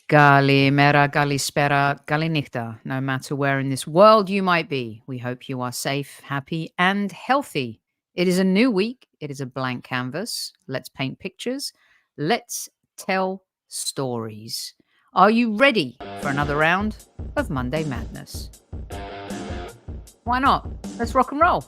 Galimera, Galispera, Galinichta. No matter where in this world you might be, we hope you are safe, happy, and healthy. It is a new week. It is a blank canvas. Let's paint pictures. Let's tell stories. Are you ready for another round of Monday Madness? Why not? Let's rock and roll.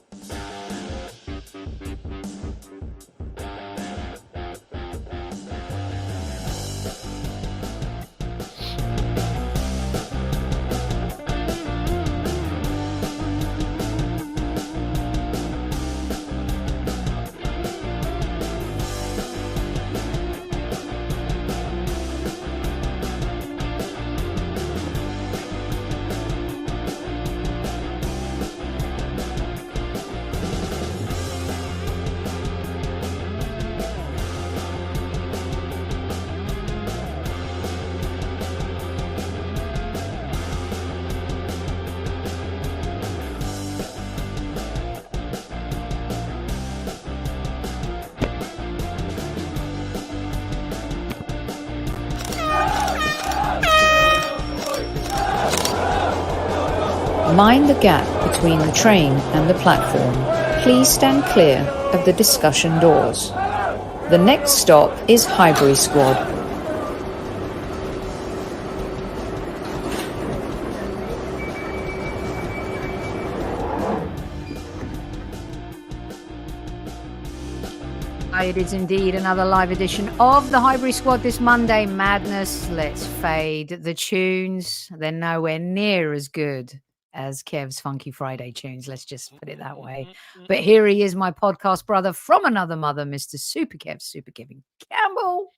Mind the gap between the train and the platform. Please stand clear of the discussion doors. The next stop is Highbury Squad. It is indeed another live edition of the Highbury Squad this Monday Madness. Let's fade the tunes. They're nowhere near as good as Kev's Funky Friday tunes. Let's just put it that way. But here he is, my podcast brother from another mother, Mr. Super Kevin Campbell.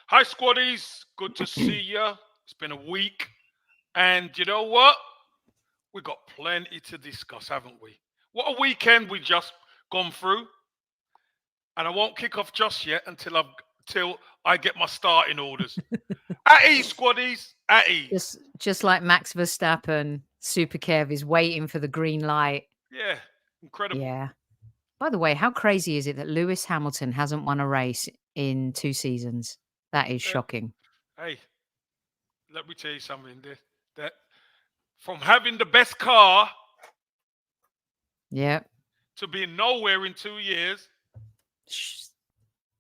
Hi, squaddies. Good to see you. It's been a week. And you know what? We've got plenty to discuss, haven't we? What a weekend we just gone through. And I won't kick off just yet until I get my starting orders. At ease, squaddies. At ease. Just like Max Verstappen, Super Kev is waiting for the green light. Yeah, incredible. Yeah. By the way, how crazy is it that Lewis Hamilton hasn't won a race in 2 seasons? That is shocking. Hey, let me tell you something. That from having the best car, yeah, to being nowhere in 2 years,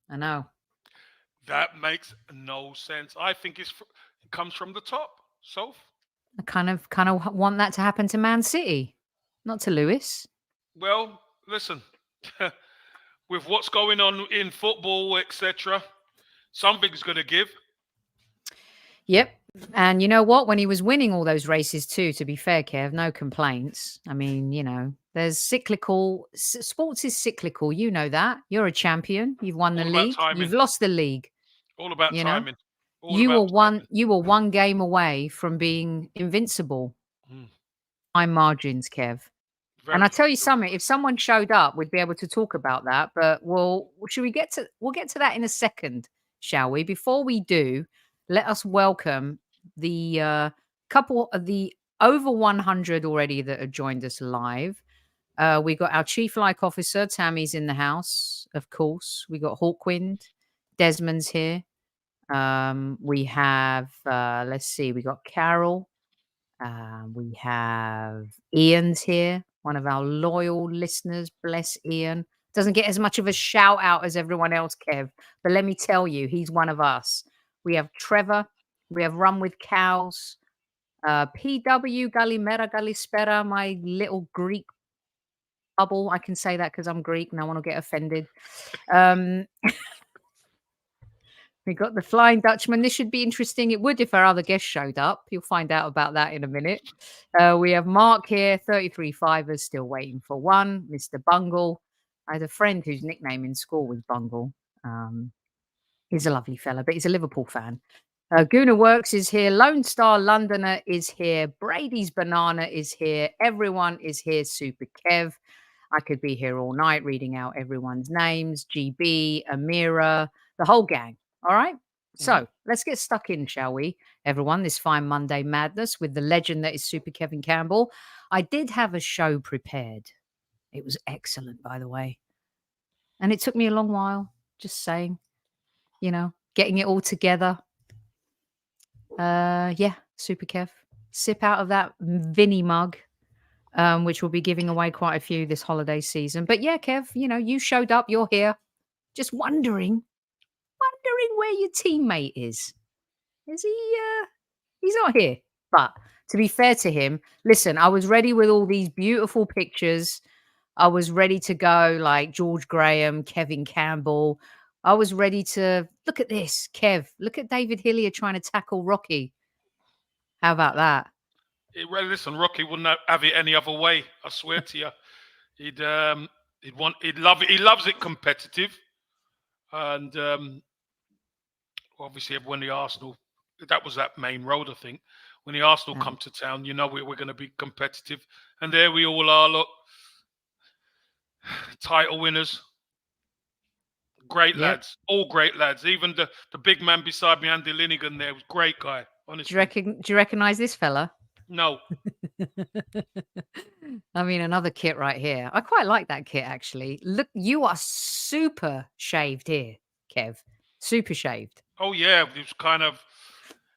I know. That makes no sense. I think it comes from the top. Soph? I kind of want that to happen to Man City, not to Lewis. Well, listen, with what's going on in football, etc., something's going to give. Yep. And you know what? When he was winning all those races too, to be fair, Kev, no complaints. I mean, there's cyclical. Sports is cyclical. You know that. You're a champion. You've won the league. You've lost the league. All about timing. You were one game away from being invincible. High margins, Kev. And I tell you something, if someone showed up, we'd be able to talk about that. But we'll get to that in a second, shall we? Before we do, let us welcome the couple of the over 100 already that have joined us live. We got our Chief Like Officer, Tammy's in the house, of course. We got Hawkwind, Desmond's here. We have, let's see, we got Carol. We have Ian's here, one of our loyal listeners. Bless Ian. Doesn't get as much of a shout out as everyone else, Kev. But let me tell you, he's one of us. We have Trevor. We have Run with Cows. PW, Galimera, Galispera, my little Greek bubble. I can say that because I'm Greek and I want to get offended. We got the Flying Dutchman. This should be interesting. It would if our other guests showed up. You'll find out about that in a minute. We have Mark here, 33 fivers, still waiting for one. Mr. Bungle. I had a friend whose nickname in school was Bungle. He's a lovely fella, but he's a Liverpool fan. Guna Works is here. Lone Star Londoner is here. Brady's Banana is here. Everyone is here. Super Kev. I could be here all night reading out everyone's names. GB, Amira, the whole gang. All right. So let's get stuck in, shall we, everyone? This fine Monday Madness with the legend that is Super Kevin Campbell. I did have a show prepared. It was excellent, by the way. And it took me a long while, just saying, getting it all together. Yeah, Super Kev. Sip out of that Vinny mug, which we'll be giving away quite a few this holiday season. But yeah, Kev, you showed up. You're here. Just wondering where your teammate is. Is he? He's not here. But to be fair to him, listen, I was ready with all these beautiful pictures. I was ready to go like George Graham, Kevin Campbell. I was ready to look at this, Kev. Look at David Hillier trying to tackle Rocky. How about that? Well, listen, Rocky wouldn't have it any other way. I swear to you, he'd love it. He loves it competitive, and obviously when the Arsenal, that was that main road, I think. When the Arsenal come to town, we're going to be competitive, and there we all are. Look, title winners, great lads, all great lads. Even the big man beside me, Andy Linnigan, there was a great guy. Honestly, do you recognize this fella? No. I mean, another kit right here. I quite like that kit, actually. Look, you are super shaved here, Kev. Super shaved. Oh, yeah.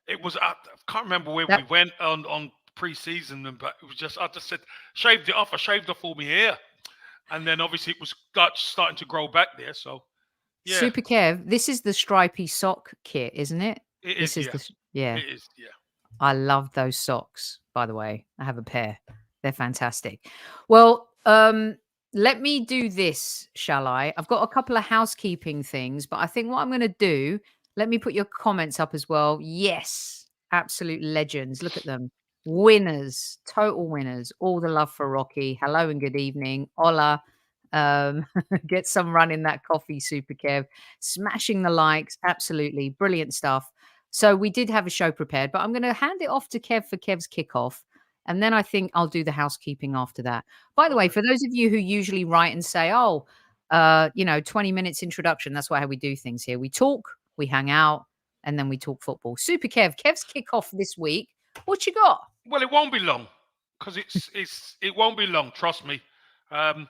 It was, I can't remember where we went on pre-season, but it was just, I just said, shaved it off. I shaved off all my hair. And then obviously it was starting to grow back there. So, yeah. Super Kev, this is the stripy sock kit, isn't it? It is, yeah. It is, yeah. I love those socks, by the way. I have a pair. They're fantastic. Well, let me do this, shall I? I've got a couple of housekeeping things, but I think what I'm going to do, let me put your comments up as well. Yes, absolute legends. Look at them. Winners, total winners. All the love for Rocky. Hello and good evening. Hola. Get some run in that coffee, Super Kev. Smashing the likes. Absolutely. Brilliant stuff. So we did have a show prepared, but I'm going to hand it off to Kev for Kev's kickoff. And then I think I'll do the housekeeping after that. By the way, for those of you who usually write and say, 20 minutes introduction, that's how we do things here. We talk, we hang out, and then we talk football. Super Kev, Kev's kickoff this week. What you got? Well, it won't be long because it won't be long. Trust me. I've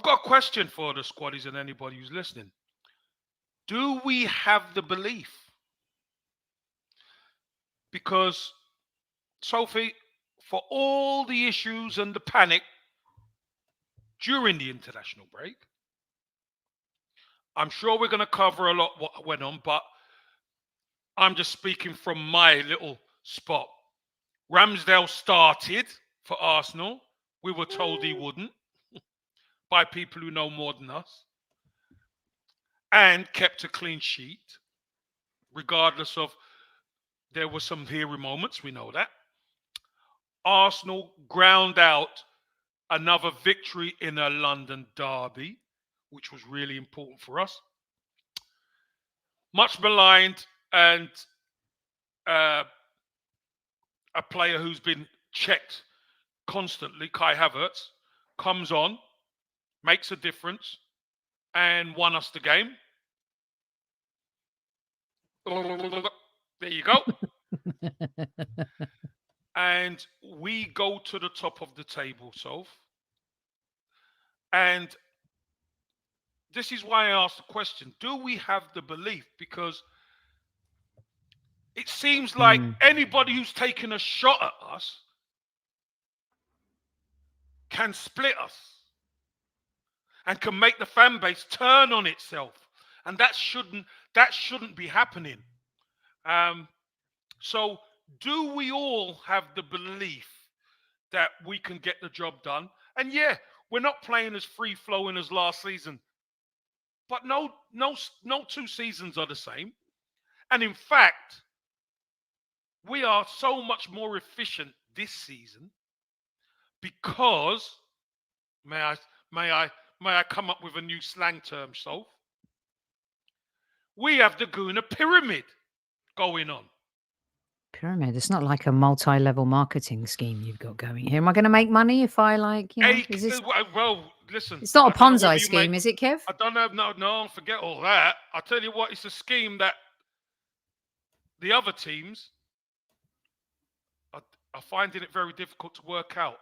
got a question for the squaddies and anybody who's listening. Do we have the belief? Because, Sophie, for all the issues and the panic during the international break, I'm sure we're going to cover a lot what went on, but I'm just speaking from my little spot. Ramsdale started for Arsenal. We were told he wouldn't by people who know more than us, and kept a clean sheet, regardless of there were some hero moments, we know that. Arsenal ground out another victory in a London derby, which was really important for us. Much maligned, and a player who's been checked constantly, Kai Havertz, comes on, makes a difference, and won us the game. There you go. And we go to the top of the table, Soph. And this is why I asked the question, do we have the belief? Because it seems like anybody who's taken a shot at us can split us and can make the fan base turn on itself. And that shouldn't be happening. So do we all have the belief that we can get the job done? And yeah, we're not playing as free-flowing as last season. But no two seasons are the same. And in fact, we are so much more efficient this season because, may I come up with a new slang term, Soph? We have the Guna pyramid going on. Pyramid. It's not like a multi-level marketing scheme you've got going here. Am I going to make money if I well, listen. It's not a Ponzi scheme, is it, Kev? I don't know. No, forget all that. I tell you what, it's a scheme that the other teams are finding it very difficult to work out.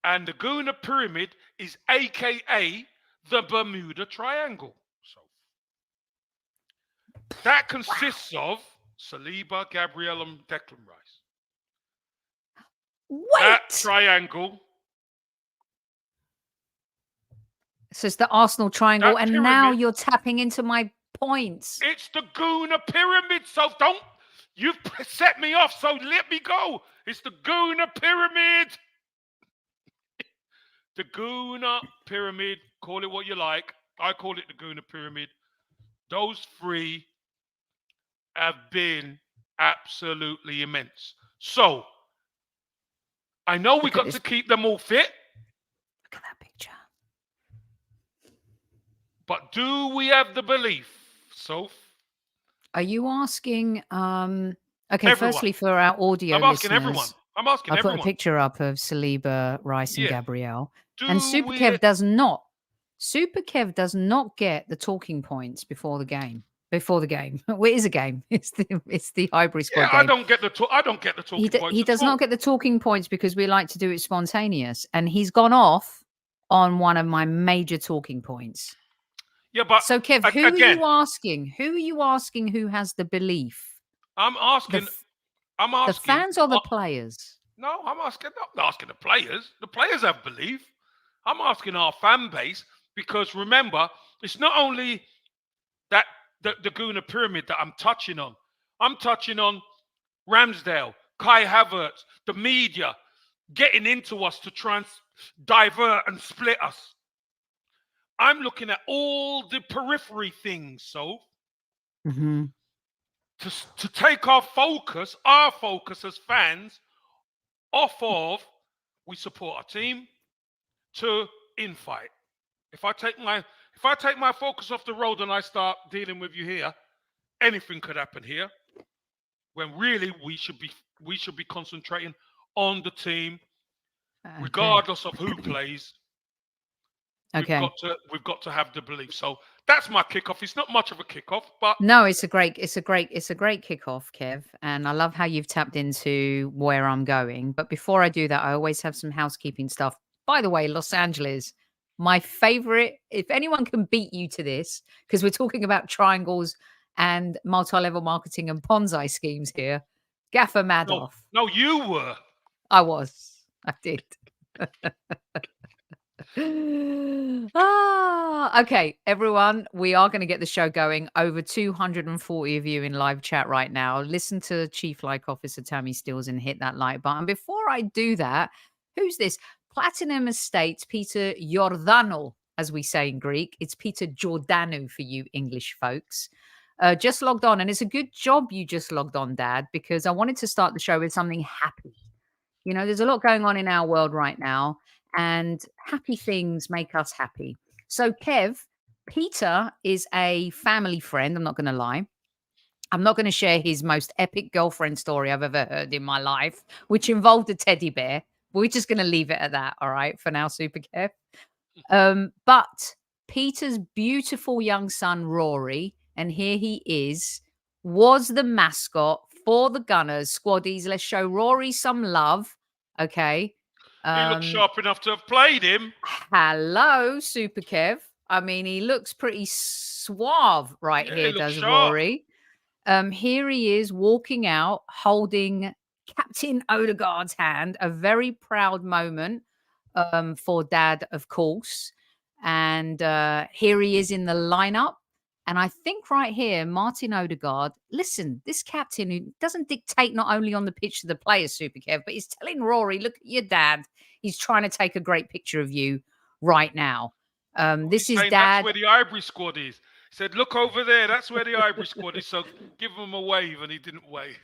And the Guna pyramid is AKA the Bermuda Triangle. So That consists of Saliba, Gabriel, and Declan Rice. Wait! That triangle. So it's the Arsenal triangle, That and now pyramid. you're tapping into my points. It's the Guna pyramid. So you've set me off. So let me go. It's the Guna pyramid. The Guna pyramid. Call it what you like. I call it the Guna pyramid. Those three have been absolutely immense. So I know we got to keep them all fit. Look at that picture. But do we have the belief, Soph? Are you asking? Okay, everyone. Firstly, for our audio I'm asking listeners, everyone. I'm asking everyone. I put a picture up of Saliba, Rice, and Gabriel. And Super we- Kev does not. Super Kev does not get the talking points before the game. Well, it is a game. It's the Highbury squad game. I don't get the talking points. He does not get the talking points because we like to do it spontaneous, and he's gone off on one of my major talking points. Yeah, but so Kev, who are you asking? Who are you asking? Who has the belief? I'm asking. The fans or the players? No, I'm asking. Not asking the players. The players have belief. I'm asking our fan base because remember, it's not only that the Guna pyramid that I'm touching on. I'm touching on Ramsdale, Kai Havertz, the media getting into us to try and divert and split us. I'm looking at all the periphery things, so to take our focus as fans, off of we support our team to infight. If I take my focus off the road and I start dealing with you here, anything could happen here. When really we should be concentrating on the team, regardless of who plays. Okay. We've got to have the belief. So that's my kickoff. It's not much of a kickoff, but no, it's a great kickoff, Kev. And I love how you've tapped into where I'm going. But before I do that, I always have some housekeeping stuff. By the way, Los Angeles, my favorite. If anyone can beat you to this, because we're talking about triangles and multi-level marketing and Ponzi schemes here, Gaffer Madoff. No, you were. I was. I did. Okay, everyone, we are going to get the show going. Over 240 of you in live chat right now. Listen to Chief Like Officer Tammy Stills and hit that like button. Before I do that, who's this? Platinum Estates, Peter Giordano, as we say in Greek. It's Peter Giordano for you English folks. Just logged on, and it's a good job you just logged on, Dad, because I wanted to start the show with something happy. You know, there's a lot going on in our world right now, and happy things make us happy. So, Kev, Peter is a family friend. I'm not going to lie. I'm not going to share his most epic girlfriend story I've ever heard in my life, which involved a teddy bear. We're just going to leave it at that, all right, for now, Super Kev. But Peter's beautiful young son, Rory, and here he is, was the mascot for the Gunners. Squaddies, let's show Rory some love, okay? He looks sharp enough to have played him. Hello, Super Kev. I mean, he looks pretty suave here, does sharp. Rory. Here he is walking out, holding Captain Odegaard's hand. A very proud moment for Dad, of course. And here he is in the lineup. And I think right here, Martin Odegaard, listen, this captain who doesn't dictate not only on the pitch to the players, Super Kev, but he's telling Rory, look at your dad. He's trying to take a great picture of you right now. This is Dad. That's where the Highbury squad is. He said, look over there. That's where the Highbury squad is. So give him a wave. And he didn't wave.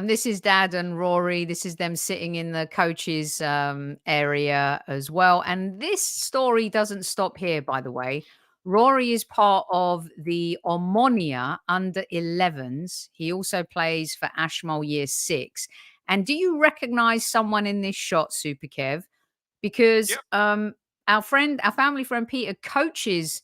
This is Dad and Rory. This is them sitting in the coaches area as well. And this story doesn't stop here, by the way. Rory is part of the Omonia under 11s. He also plays for Ashmole Year 6. And do you recognize someone in this shot, Super Kev? Because our family friend Peter coaches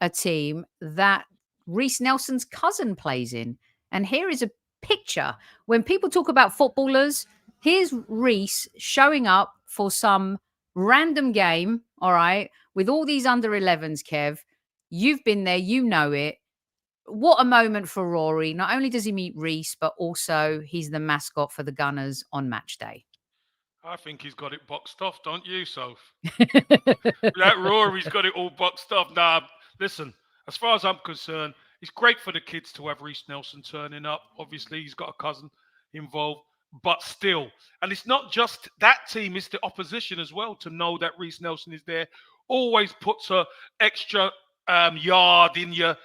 a team that Reece Nelson's cousin plays in. And here is a picture. When people talk about footballers, here's Reece showing up for some random game, all right, with all these under 11s, Kev. You've been there, you know it. what a moment for Rory. Not only does he meet Reece, but also he's the mascot for the Gunners on match day. I think he's got it boxed off, don't you, Soph? That Rory's got it all boxed off. Nah, listen, as far as I'm concerned, it's great for the kids to have Reece Nelson turning up. Obviously, he's got a cousin involved, but still. And it's not just that team, it's the opposition as well to know that Reece Nelson is there. Always puts a extra yard in your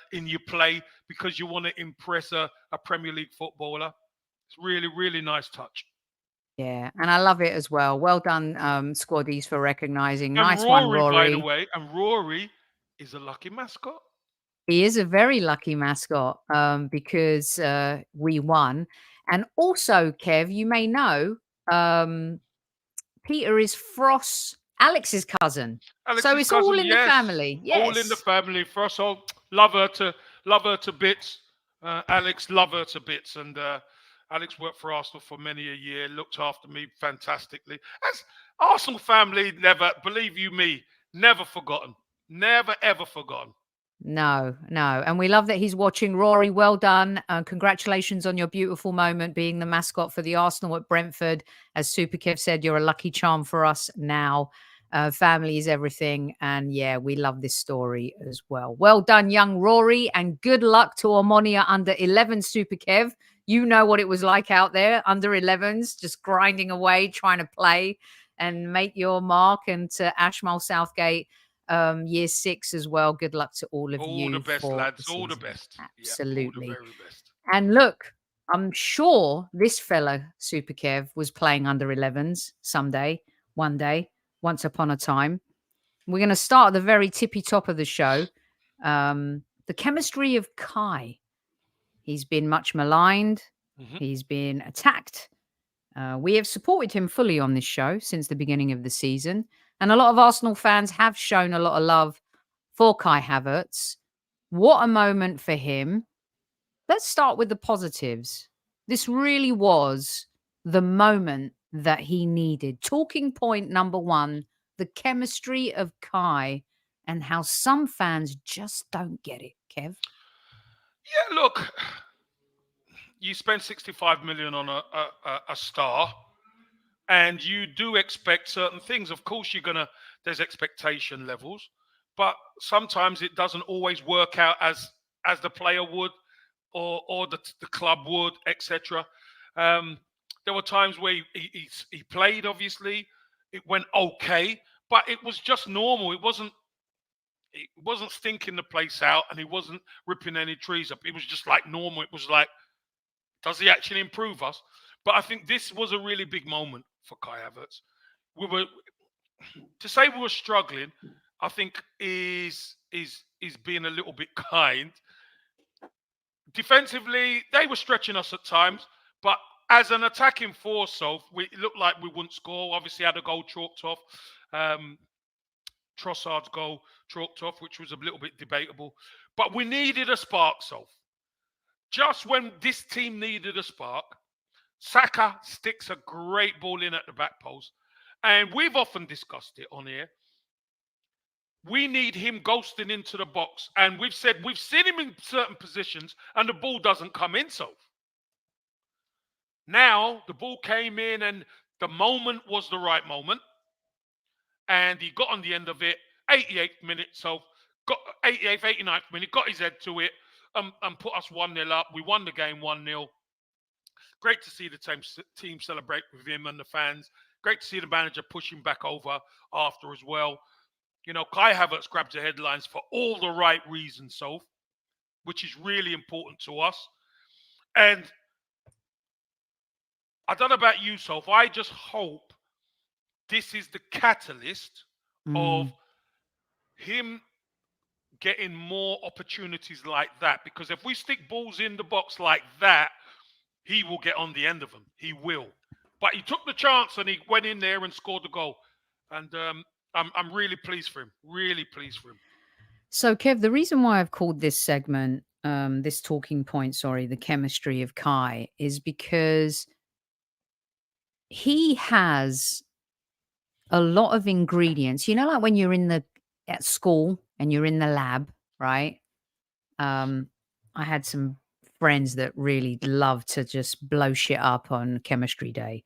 play because you want to impress a Premier League footballer. It's really, really nice touch. Yeah, and I love it as well. Well done, squaddies, for recognizing. And Nice one, Rory, by the Rory. way, Rory is a lucky mascot. He is a very lucky mascot, because we won. And also, Kev, you may know, Peter is Alex's cousin. So Alex's it's all cousin, in the yes, family. all in the Yes. family. Frosso, love her to bits. Alex, love her to bits, and Alex worked for Arsenal for many a year, looked after me fantastically. As Arsenal family, never, believe you me, never forgotten, never ever forgotten. No, no. And we love that he's watching. Rory, well done. Congratulations on your beautiful moment being the mascot for the Arsenal at Brentford. As Super Kev said, you're a lucky charm for us now. Family is everything. And yeah, we love this story as well. Well done, young Rory. And good luck to Omonia under 11, Super Kev. You know what it was like out there, under 11s, just grinding away, trying to play and make your mark. And to Ashmole Southgate, year 6 as well. Good luck to all of All the you best, for lads. the All the season. best. Yeah, all the Absolutely. very best. And look, I'm sure this fella, Super Kev, was playing under 11s someday, one day, once upon a time. We're going to start at the very tippy top of the show. The chemistry of Kai. He's been much maligned. Mm-hmm. He's been attacked. We have supported him fully on this show since the beginning of the season. And a lot of Arsenal fans have shown a lot of love for Kai Havertz. What a moment for him. Let's start with the positives. This really was the moment that he needed. Talking point number 1, the chemistry of Kai and how some fans just don't get it, Kev. Yeah, look, you spend 65 million on a star, and you do expect certain things. Of course, there's expectation levels, but sometimes it doesn't always work out as the player would, or the club would, etc. There were times where he played. Obviously, it went okay, but it was just normal. It wasn't stinking the place out, and he wasn't ripping any trees up. It was just like normal. It was like, does he actually improve us? But I think this was a really big moment for Kai Havertz. To say we were struggling, I think is being a little bit kind. Defensively, they were stretching us at times, but as an attacking force, so it looked like we wouldn't score. Obviously, had a goal chalked off. Trossard's goal chalked off, which was a little bit debatable. But we needed a spark, so just when this team needed a spark, Saka sticks a great ball in at the back post. And we've often discussed it on here. We need him ghosting into the box. And we've seen him in certain positions and the ball doesn't come in, so. Now, the ball came in and the moment was the right moment. And he got on the end of it, 88th minute, so got 88th, 89th minute, got his head to it, and put us 1-0 up. We won the game 1-0. Great to see the team celebrate with him and the fans. Great to see the manager push him back over after as well. You know, Kai Havertz grabbed the headlines for all the right reasons, so, which is really important to us. And I don't know about you, Soph. I just hope this is the catalyst of him getting more opportunities like that. Because if we stick balls in the box like that, he will get on the end of them. He will. But he took the chance and he went in there and scored the goal. And I'm really pleased for him. Really pleased for him. So, Kev, the reason why I've called this segment, this talking point, the chemistry of Kai, is because he has a lot of ingredients. You know, like when you're at school and you're in the lab, right? I had some friends that really love to just blow shit up on chemistry day.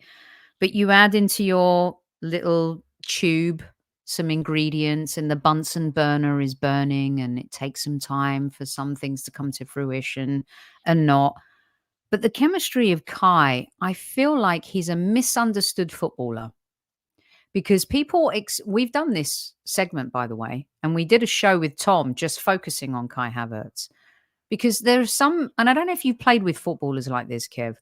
But you add into your little tube some ingredients, and the Bunsen burner is burning, and it takes some time for some things to come to fruition and not. But the chemistry of Kai, I feel like he's a misunderstood footballer, because we've done this segment, by the way, and we did a show with Tom just focusing on Kai Havertz, because there are some, and I don't know if you've played with footballers like this, Kev,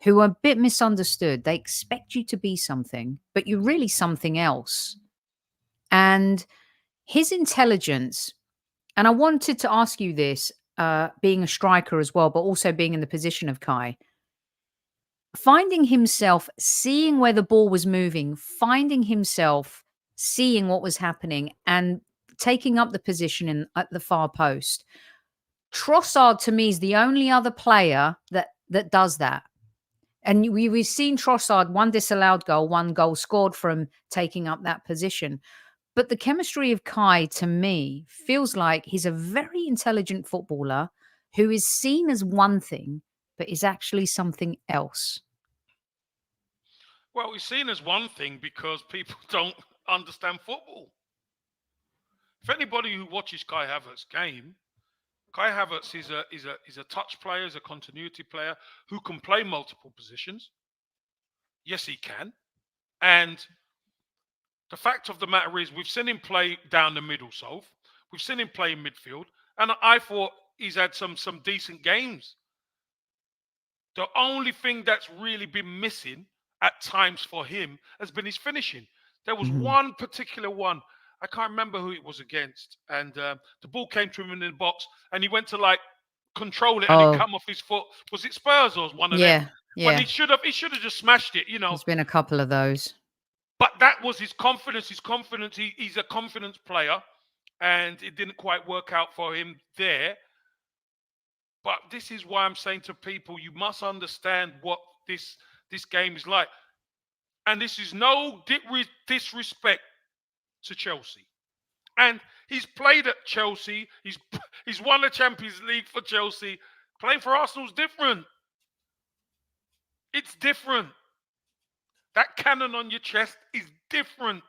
who are a bit misunderstood. They expect you to be something, but you're really something else. And his intelligence, and I wanted to ask you this, being a striker as well, but also being in the position of Kai, finding himself seeing where the ball was moving, finding himself seeing what was happening, and taking up the position at the far post. Trossard, to me, is the only other player that does that. And we've seen Trossard, one disallowed goal, one goal scored from taking up that position. But the chemistry of Kai, to me, feels like he's a very intelligent footballer who is seen as one thing, but is actually something else. Well, he's seen as one thing because people don't understand football. If anybody who watches Kai Havertz's game, Kai Havertz is a touch player, is a continuity player who can play multiple positions. Yes, he can. And the fact of the matter is, we've seen him play down the middle, Soph. We've seen him play in midfield, and I thought he's had some decent games. The only thing that's really been missing at times for him has been his finishing. There was one particular one. I can't remember who it was against, and the ball came to him in the box, and he went to like control it, and it come off his foot. Was it Spurs or one of them? Yeah. When he should have just smashed it, you know. There's been a couple of those. But that was his confidence. His confidence. He's a confidence player, and it didn't quite work out for him there. But this is why I'm saying to people, you must understand what this game is like. And this is no disrespect to Chelsea. And he's played at Chelsea. He's won the Champions League for Chelsea. Playing for Arsenal is different. It's different. That cannon on your chest is different.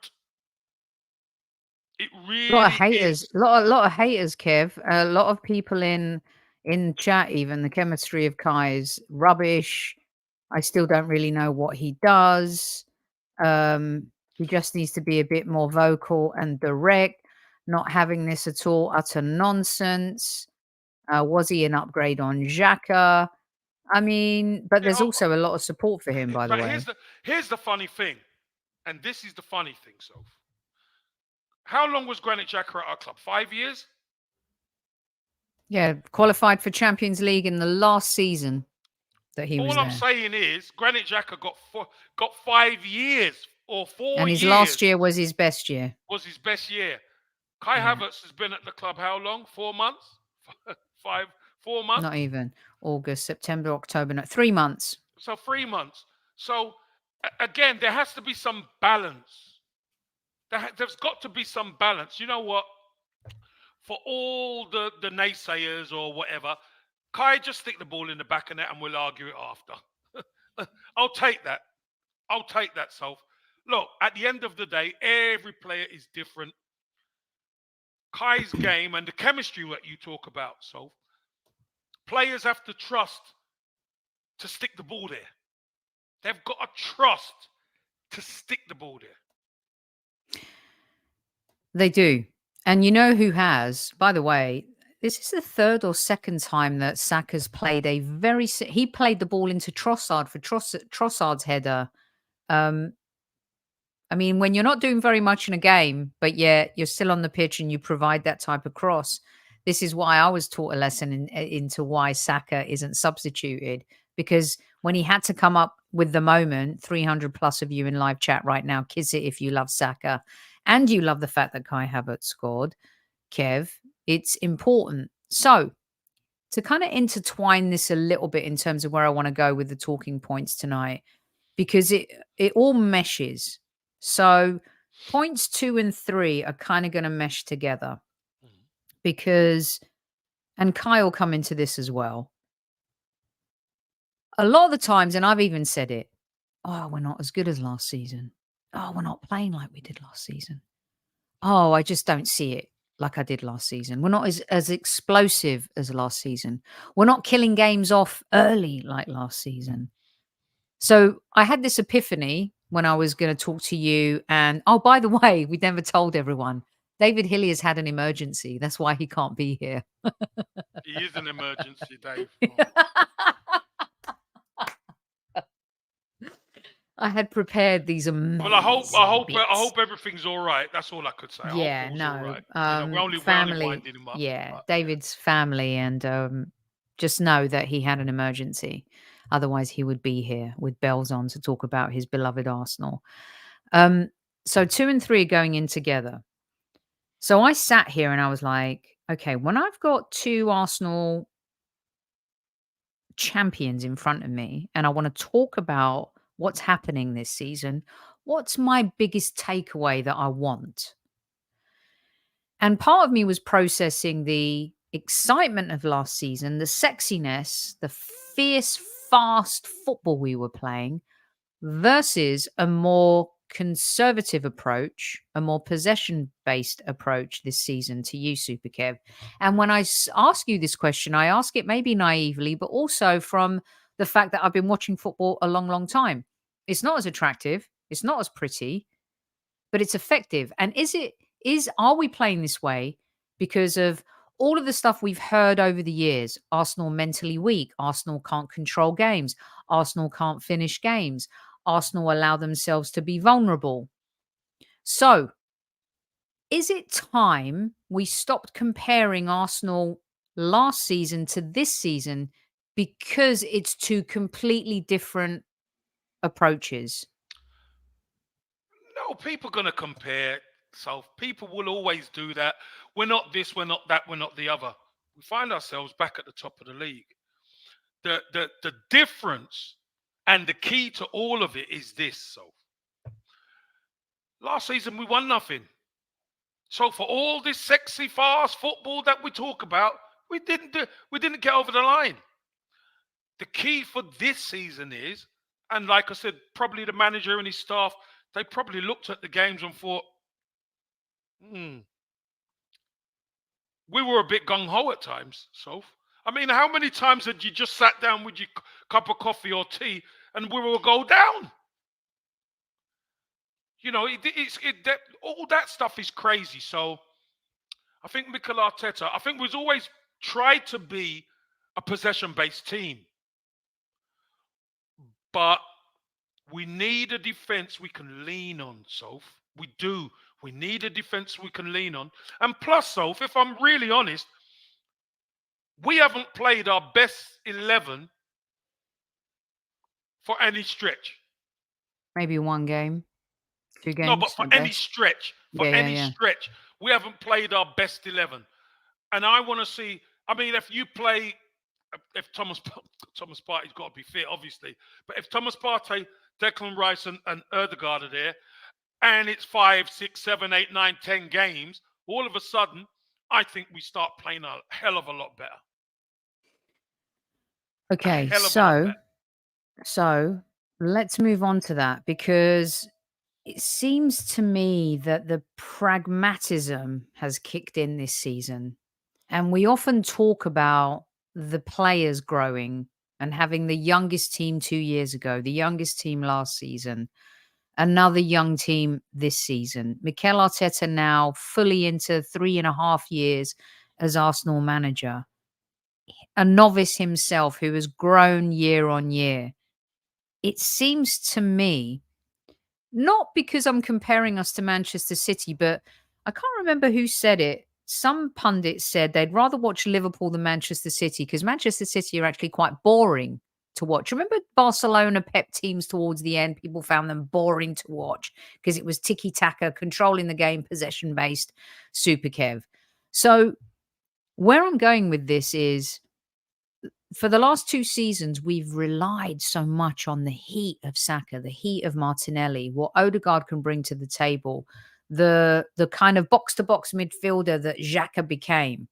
It really a lot of haters, is. a lot of haters, Kev. A lot of people in chat, even the chemistry of Kai is rubbish. I still don't really know what he does. He just needs to be a bit more vocal and direct. Not having this at all, utter nonsense. Was he an upgrade on Xhaka? I mean, but there's also a lot of support for him, by the way. Here's the funny thing, and this is the funny thing, Soph. How long was Granit Xhaka at our club? 5 years? Yeah, qualified for Champions League in the last season that he was there. All I'm saying is Granit Xhaka got 5 years or 4 years. And his last year was his best year. Was his best year. Kai Havertz has been at the club how long? 4 months? 4 months? Not even. August, September, October. No, 3 months. So 3 months. So, again, there has to be some balance. There's got to be some balance. You know what? For all the naysayers or whatever, Kai, just stick the ball in the back of net and we'll argue it after. I'll take that. I'll take that, Soph. Look, at the end of the day, every player is different. Kai's game and the chemistry that you talk about, Soph, players have to trust to stick the ball there. They've got to trust to stick the ball there. They do. And you know who has? By the way, this is the third or second time that Saka's played he played the ball into Trossard for Trossard's header. I mean, when you're not doing very much in a game, but yet you're still on the pitch and you provide that type of cross, this is why I was taught a lesson into why Saka isn't substituted. Because when he had to come up with the moment, 300 plus of you in live chat right now, kiss it if you love Saka and you love the fact that Kai Havertz scored, Kev, it's important. So to kind of intertwine this a little bit in terms of where I want to go with the talking points tonight, because it all meshes. So points 2 and 3 are kind of going to mesh together, because and Kai will come into this as well. A lot of the times, and I've even said it, oh, we're not as good as last season. Oh, we're not playing like we did last season. Oh, I just don't see it like I did last season. We're not as explosive as last season. We're not killing games off early like last season. So I had this epiphany when I was going to talk to you. And oh, by the way, we never told everyone. David Hillier's had an emergency. That's why he can't be here. He is an emergency, Dave. I had prepared these amazing. Well, I hope everything's all right. That's all I could say. Yeah, no. All right. We're only winding him up. Yeah, but, David's family, and just know that he had an emergency. Otherwise, he would be here with bells on to talk about his beloved Arsenal. So 2 and 3 are going in together. So I sat here and I was like, okay, when I've got 2 Arsenal champions in front of me and I want to talk about what's happening this season, what's my biggest takeaway that I want? And part of me was processing the excitement of last season, the sexiness, the fierce, fast football we were playing versus a more conservative approach, a more possession-based approach this season to you, Super Kev. And when I ask you this question, I ask it maybe naively, but also from the fact that I've been watching football a long, long time. It's not as attractive. It's not as pretty, but it's effective. And are we playing this way because of all of the stuff we've heard over the years? Arsenal mentally weak. Arsenal can't control games. Arsenal can't finish games. Arsenal allow themselves to be vulnerable. So, is it time we stopped comparing Arsenal last season to this season because it's 2 completely different approaches? No, people are going to compare. So people will always do that. We're not this, we're not that, we're not the other. We find ourselves back at the top of the league. The difference and the key to all of it is this. So last season we won nothing. So for all this sexy, fast football that we talk about, we didn't get over the line. The key for this season is, and like I said, probably the manager and his staff, they probably looked at the games and thought, we were a bit gung-ho at times, Soph. I mean, how many times had you just sat down with your cup of coffee or tea and we will go down? All that stuff is crazy. So I think Mikel Arteta, we've always tried to be a possession-based team. But we need a defense we can lean on, Soph. We do. We need a defense we can lean on. And plus, Soph, if I'm really honest, we haven't played our best 11 for any stretch. Maybe 1 game, 2 games. No, but for any stretch, stretch, we haven't played our best 11. And I want to see, if Thomas Partey's got to be fit, obviously. But if Thomas Partey, Declan Rice and Ødegaard are there, and it's 5, 6, 7, 8, 9, 10 games, all of a sudden, I think we start playing a hell of a lot better. Okay, so let's move on to that, because it seems to me that the pragmatism has kicked in this season. And we often talk about the players growing and having the youngest team 2 years ago, the youngest team last season, another young team this season. Mikel Arteta now fully into 3.5 years as Arsenal manager. A novice himself who has grown year on year. It seems to me, not because I'm comparing us to Manchester City, but I can't remember who said it. Some pundits said they'd rather watch Liverpool than Manchester City because Manchester City are actually quite boring to watch. Remember Barcelona Pep teams towards the end? People found them boring to watch because it was tiki-taka, controlling the game, possession-based, Super Kev. So where I'm going with this is, for the last 2 seasons, we've relied so much on the heat of Saka, the heat of Martinelli, what Ødegaard can bring to the table, the kind of box-to-box midfielder that Xhaka became.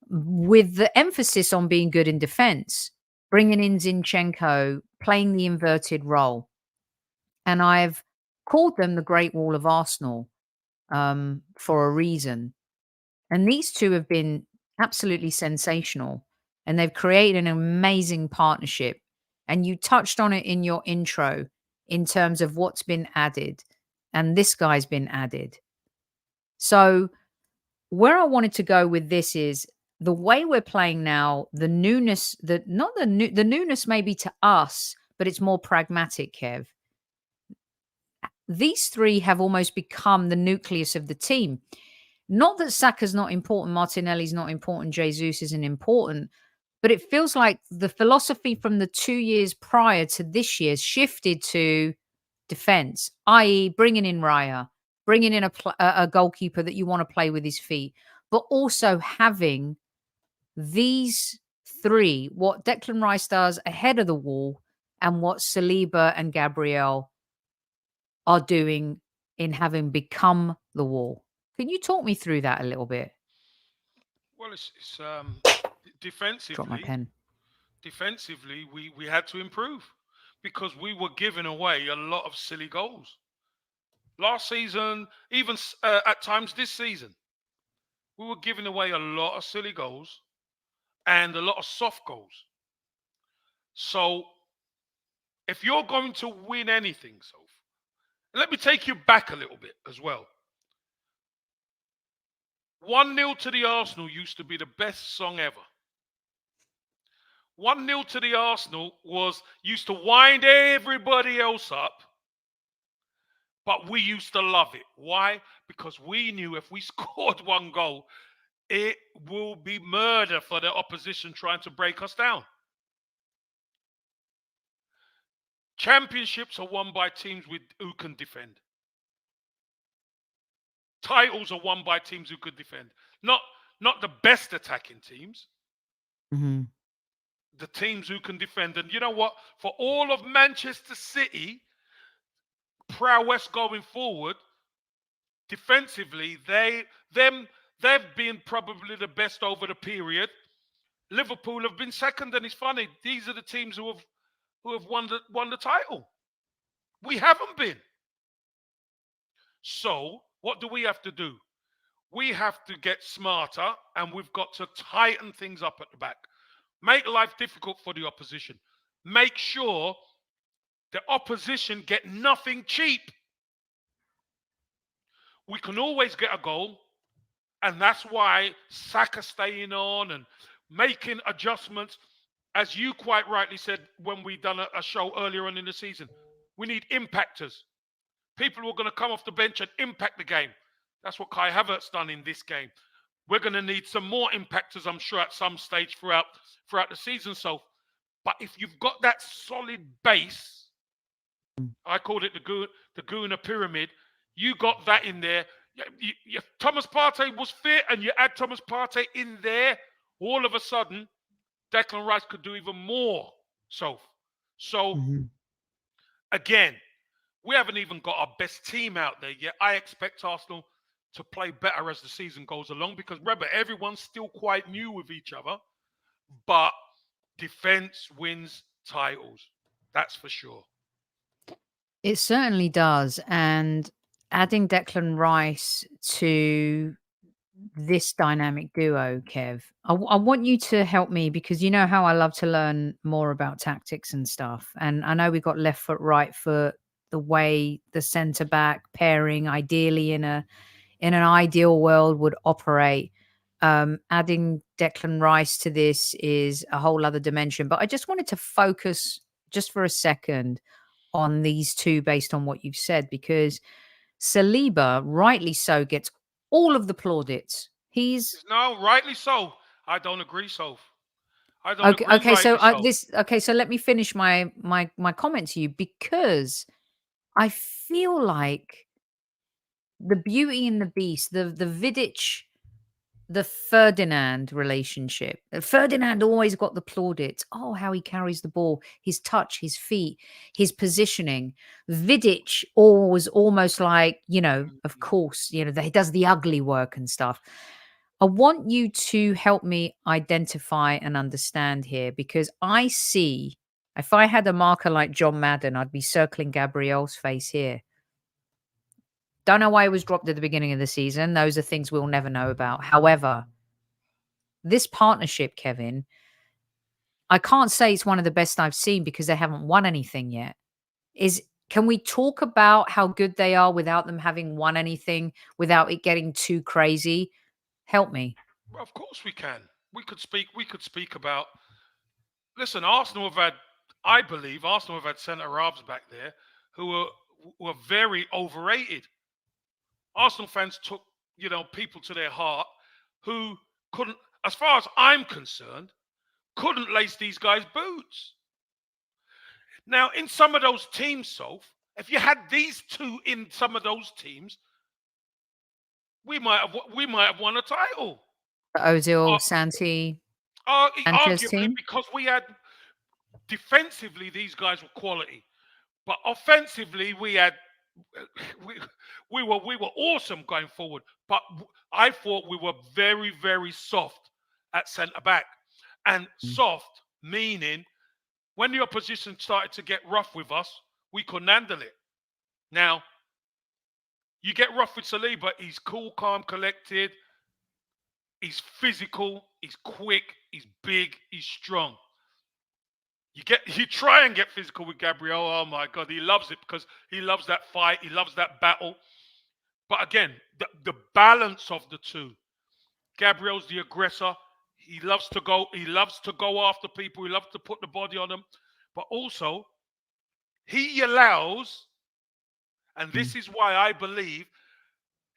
with the emphasis on being good in defense, bringing in Zinchenko, playing the inverted role. And I've called them the Great Wall of Arsenal for a reason. And these two have been absolutely sensational, and they've created an amazing partnership. And you touched on it in your intro in terms of what's been added, and this guy's been added. So where I wanted to go with this is the way we're playing now, the newness, the newness maybe to us, but it's more pragmatic, Kev. These three have almost become the nucleus of the team. Not that Saka's not important, Martinelli's not important, Jesus isn't important, but it feels like the philosophy from the 2 years prior to this year shifted to defense, i.e. bringing in Raya, bringing in a goalkeeper that you want to play with his feet, but also having these three, what Declan Rice does ahead of the wall and what Saliba and Gabriel are doing in having become the wall. Can you talk me through that a little bit? Well, it's Drop my defensively. pen. Defensively, we had to improve because we were giving away a lot of silly goals. Last season, even at times this season, we were giving away a lot of silly goals and a lot of soft goals. So if you're going to win anything, let me take you back a little bit as well. 1-0 to the Arsenal used to be the best song ever. 1-0 to the Arsenal used to wind everybody else up, but we used to love it. Why? Because we knew if we scored one goal, it will be murder for the opposition trying to break us down. Championships are won by teams who can defend. Titles are won by teams who could defend. Not the best attacking teams. Mm-hmm. The teams who can defend. And you know what? For all of Manchester City prowess going forward, defensively, they've been probably the best over the period. Liverpool have been second, and it's funny. These are the teams who have won the title. We haven't been. So what do we have to do? We have to get smarter, and we've got to tighten things up at the back. Make life difficult for the opposition. Make sure the opposition get nothing cheap. We can always get a goal, and that's why Saka staying on and making adjustments. As you quite rightly said when we done a show earlier on in the season, we need impactors. People who are going to come off the bench and impact the game. That's what Kai Havertz done in this game. We're going to need some more impactors, I'm sure, at some stage throughout the season. So, but if you've got that solid base, I called it the Guna pyramid. You got that in there. Thomas Partey was fit, and you add Thomas Partey in there. All of a sudden, Declan Rice could do even more. So again, we haven't even got our best team out there yet. I expect Arsenal to play better as the season goes along because, remember, everyone's still quite new with each other. But defense wins titles. That's for sure. It certainly does. And adding Declan Rice to this dynamic duo, Kev, I want you to help me because you know how I love to learn more about tactics and stuff. And I know we got left foot, right foot, the way the centre back pairing ideally in an ideal world would operate. Adding Declan Rice to this is a whole other dimension. But I just wanted to focus just for a second on these two based on what you've said, because Saliba, rightly so, gets all of the plaudits. No, rightly so. I don't agree, Soph. I don't okay. agree. Okay, so Okay, so let me finish my comment to you, because I feel like the Beauty and the Beast, the Vidic, the Ferdinand relationship. Ferdinand always got the plaudits. Oh, how he carries the ball, his touch, his feet, his positioning. Vidic was almost like, of course, he does the ugly work and stuff. I want you to help me identify and understand here, because I see, if I had a marker like John Madden, I'd be circling Gabriel's face here. Don't know why he was dropped at the beginning of the season. Those are things we'll never know about. However, this partnership, Kevin, I can't say it's one of the best I've seen because they haven't won anything yet. Can we talk about how good they are without them having won anything, without it getting too crazy? Help me. Well, of course we can. We could speak about. Listen, Arsenal have had. I believe Arsenal have had centre halves back there who were very overrated. Arsenal fans took people to their heart who couldn't, as far as I'm concerned, couldn't lace these guys' boots. Now, in some of those teams, Soph, if you had these two in some of those teams, we might have won a title. Ozil, Santi, Sanchez Arguably, team? because we had defensively, these guys were quality, but offensively, we had we were awesome going forward. But I thought we were very, very soft at centre back, and soft meaning when the opposition started to get rough with us, we couldn't handle it. Now, you get rough with Saliba, he's cool, calm, collected. He's physical, he's quick, he's big, he's strong. You try and get physical with Gabriel. Oh my God, he loves it because he loves that fight, he loves that battle. But again, the balance of the two. Gabriel's the aggressor. He loves to go after people, he loves to put the body on them. But also, he allows, and this is why I believe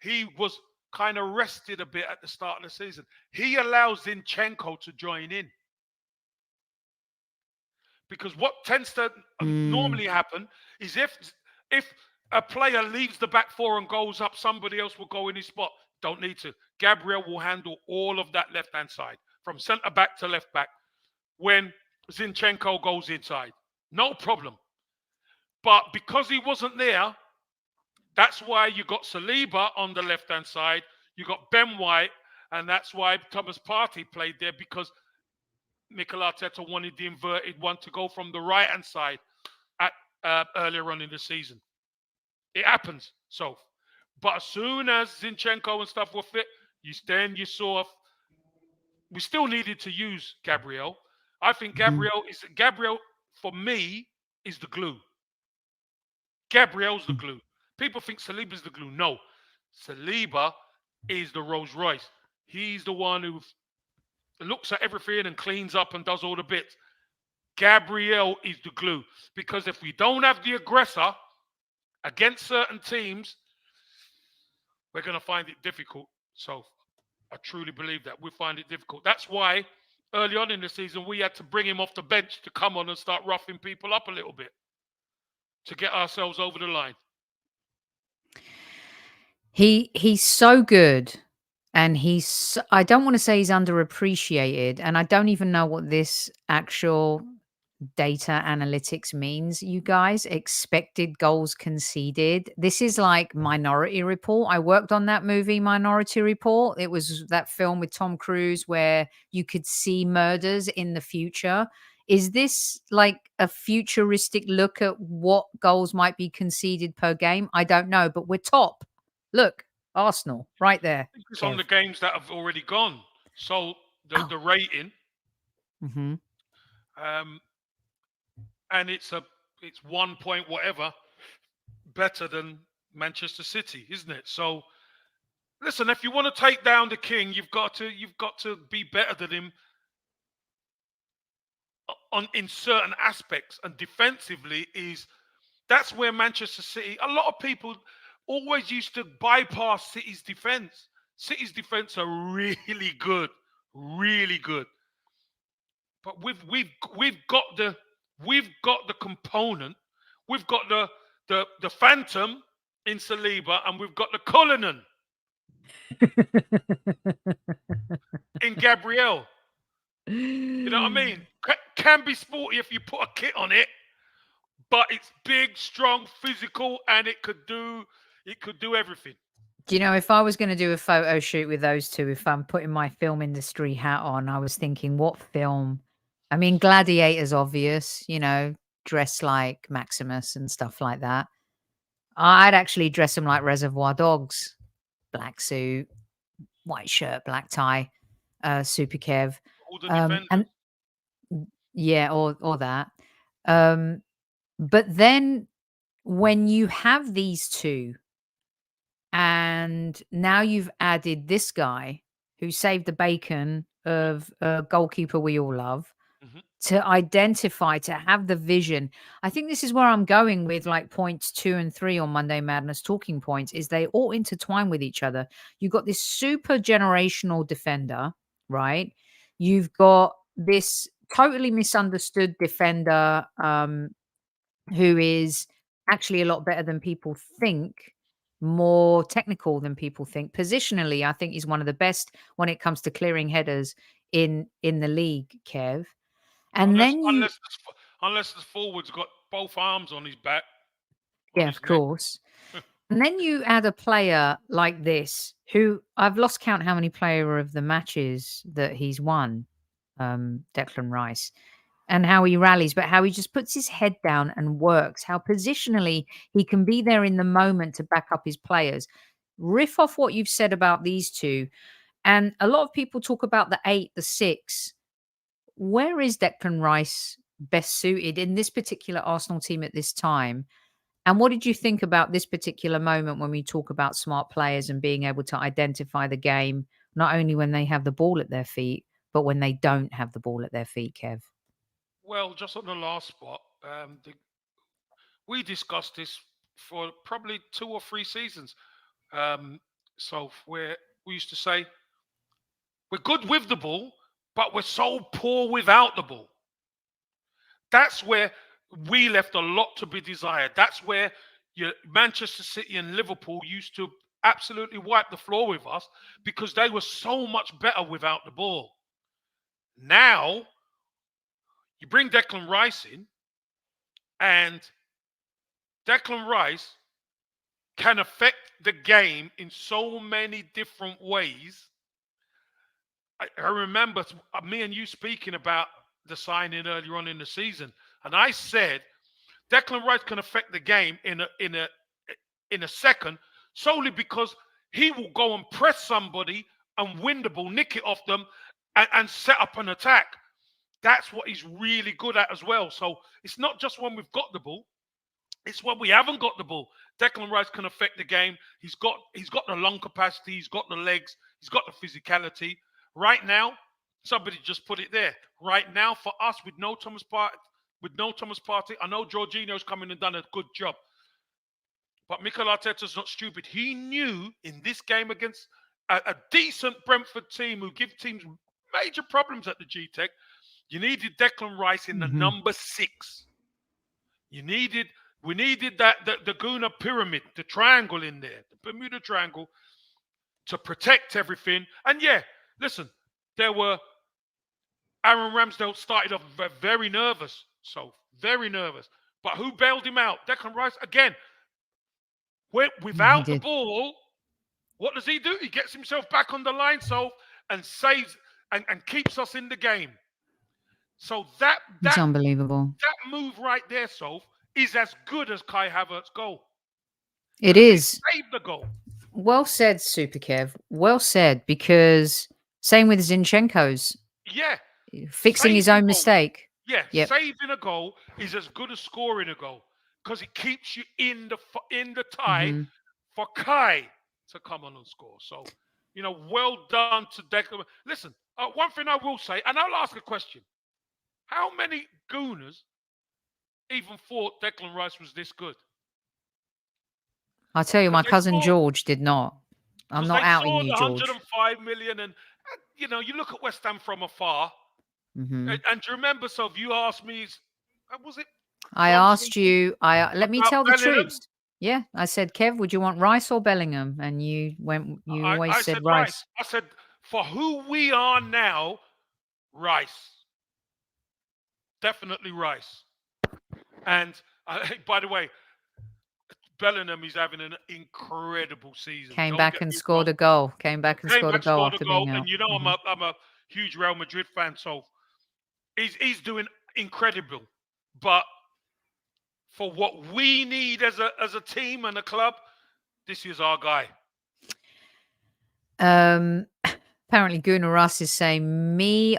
he was kind of rested a bit at the start of the season. He allows Zinchenko to join in. Because what tends to normally happen is if a player leaves the back four and goes up, somebody else will go in his spot. Don't need to. Gabriel will handle all of that left-hand side, from centre back to left back, when Zinchenko goes inside. No problem. But because he wasn't there, that's why you got Saliba on the left-hand side. You got Ben White, and that's why Thomas Partey played there, because Mikel Arteta wanted the inverted one to go from the right-hand side at earlier on in the season. It happens. But as soon as Zinchenko and stuff were fit, you saw we still needed to use Gabriel. I think Gabriel for me is the glue. Gabriel's the glue. People think Saliba's the glue. No. Saliba is the Rolls Royce. He's the one who looks at everything and cleans up and does all the bits. Gabriel is the glue. Because if we don't have the aggressor against certain teams, we're going to find it difficult. So I truly believe that. We find it difficult. That's why early on in the season, we had to bring him off the bench to come on and start roughing people up a little bit to get ourselves over the line. He's so good, and I don't want to say he's underappreciated, and I don't even know what this actual data analytics means, you guys. Expected goals conceded. This is like Minority Report. I worked on that movie, Minority Report. It was that film with Tom Cruise where you could see murders in the future. Is this like a futuristic look at what goals might be conceded per game? I don't know, but we're top. Look, Arsenal, right there. It's on the games that have already gone. So the rating, and it's 1 point whatever better than Manchester City, isn't it? So listen, if you want to take down the king, you've got to be better than him in certain aspects. And defensively that's where Manchester City, a lot of people always used to bypass City's defense. City's defense are really good, really good. But we've got the component. We've got the Phantom in Saliba, and we've got the Cullinan in Gabriel. You know what I mean? Can be sporty if you put a kit on it, but it's big, strong, physical, and it could do everything. Do you know, if I was going to do a photo shoot with those two, if I'm putting my film industry hat on, I was thinking, what film? I mean, Gladiator's obvious, dress like Maximus and stuff like that. I'd actually dress them like Reservoir Dogs. Black suit, white shirt, black tie, Super Kev. All the defenders. And yeah, or that. But then when you have these two, and now you've added this guy who saved the bacon of a goalkeeper we all love, to identify, to have the vision. I think this is where I'm going with like points 2 and 3 on Monday Madness talking points, is they all intertwine with each other. You've got this super generational defender, right? You've got this totally misunderstood defender who is actually a lot better than people think, more technical than people think. Positionally, I think he's one of the best when it comes to clearing headers in the league, Kev. And unless the forward's got both arms on his back. Yeah, of course. And then you add a player like this, who I've lost count how many player of the matches that he's won, Declan Rice, and how he rallies, but how he just puts his head down and works, how positionally he can be there in the moment to back up his players. Riff off what you've said about these two. And a lot of people talk about the 8, the 6. Where is Declan Rice best suited in this particular Arsenal team at this time? And what did you think about this particular moment when we talk about smart players and being able to identify the game, not only when they have the ball at their feet, but when they don't have the ball at their feet, Kev? Well, just on the last spot, we discussed this for probably 2 or 3 seasons. So where we used to say, we're good with the ball, but we're so poor without the ball. That's where we left a lot to be desired. That's where Manchester City and Liverpool used to absolutely wipe the floor with us because they were so much better without the ball. Now, you bring Declan Rice in, and Declan Rice can affect the game in so many different ways. I remember me and you speaking about the signing earlier on in the season, and I said Declan Rice can affect the game in a second solely because he will go and press somebody and win the ball, nick it off them, and set up an attack. That's what he's really good at as well. So it's not just when we've got the ball; it's when we haven't got the ball. Declan Rice can affect the game. He's got the lung capacity. He's got the legs. He's got the physicality. Right now, somebody just put it there. Right now, for us, with no Thomas Partey, I know Jorginho's come in and done a good job. But Mikel Arteta's not stupid. He knew in this game against a decent Brentford team who give teams major problems at the G-Tech, you needed Declan Rice in the number 6. We needed the Guna pyramid, the triangle in there, the Bermuda triangle, to protect everything. And yeah, listen, there were Aaron Ramsdale started off very nervous, so very nervous. But who bailed him out? Declan Rice again. Without the ball, what does he do? He gets himself back on the line, and saves and keeps us in the game. So that's unbelievable. That move right there, Soph, is as good as Kai Havertz's goal. It is. He saved the goal. Well said, Super Kev. Well said, because same with Zinchenko's. Yeah. Fixing his own mistake. Yeah. Yep. Saving a goal is as good as scoring a goal because it keeps you in the tie for Kai to come on and score. So, well done to Declan. Listen, one thing I will say, and I'll ask a question. How many Gooners even thought Declan Rice was this good? I'll tell you, my cousin George did not. I'm not outing you, George. 105 million, and you look at West Ham from afar. And do you remember, so you asked me, was it? I asked you. Let me tell the truth. Yeah, I said, Kev, would you want Rice or Bellingham? And you went. You always said Rice. I said, for who we are now, Rice. Definitely Rice. And by the way, Bellingham is having an incredible season. Came Don't back get and me scored wrong. a goal. Came back and Came scored a back, goal scored a after goal, being out. and you know I'm a huge Real Madrid fan, so he's doing incredible. But for what we need as a team and a club, this is our guy. Apparently Gunnar Russ is saying,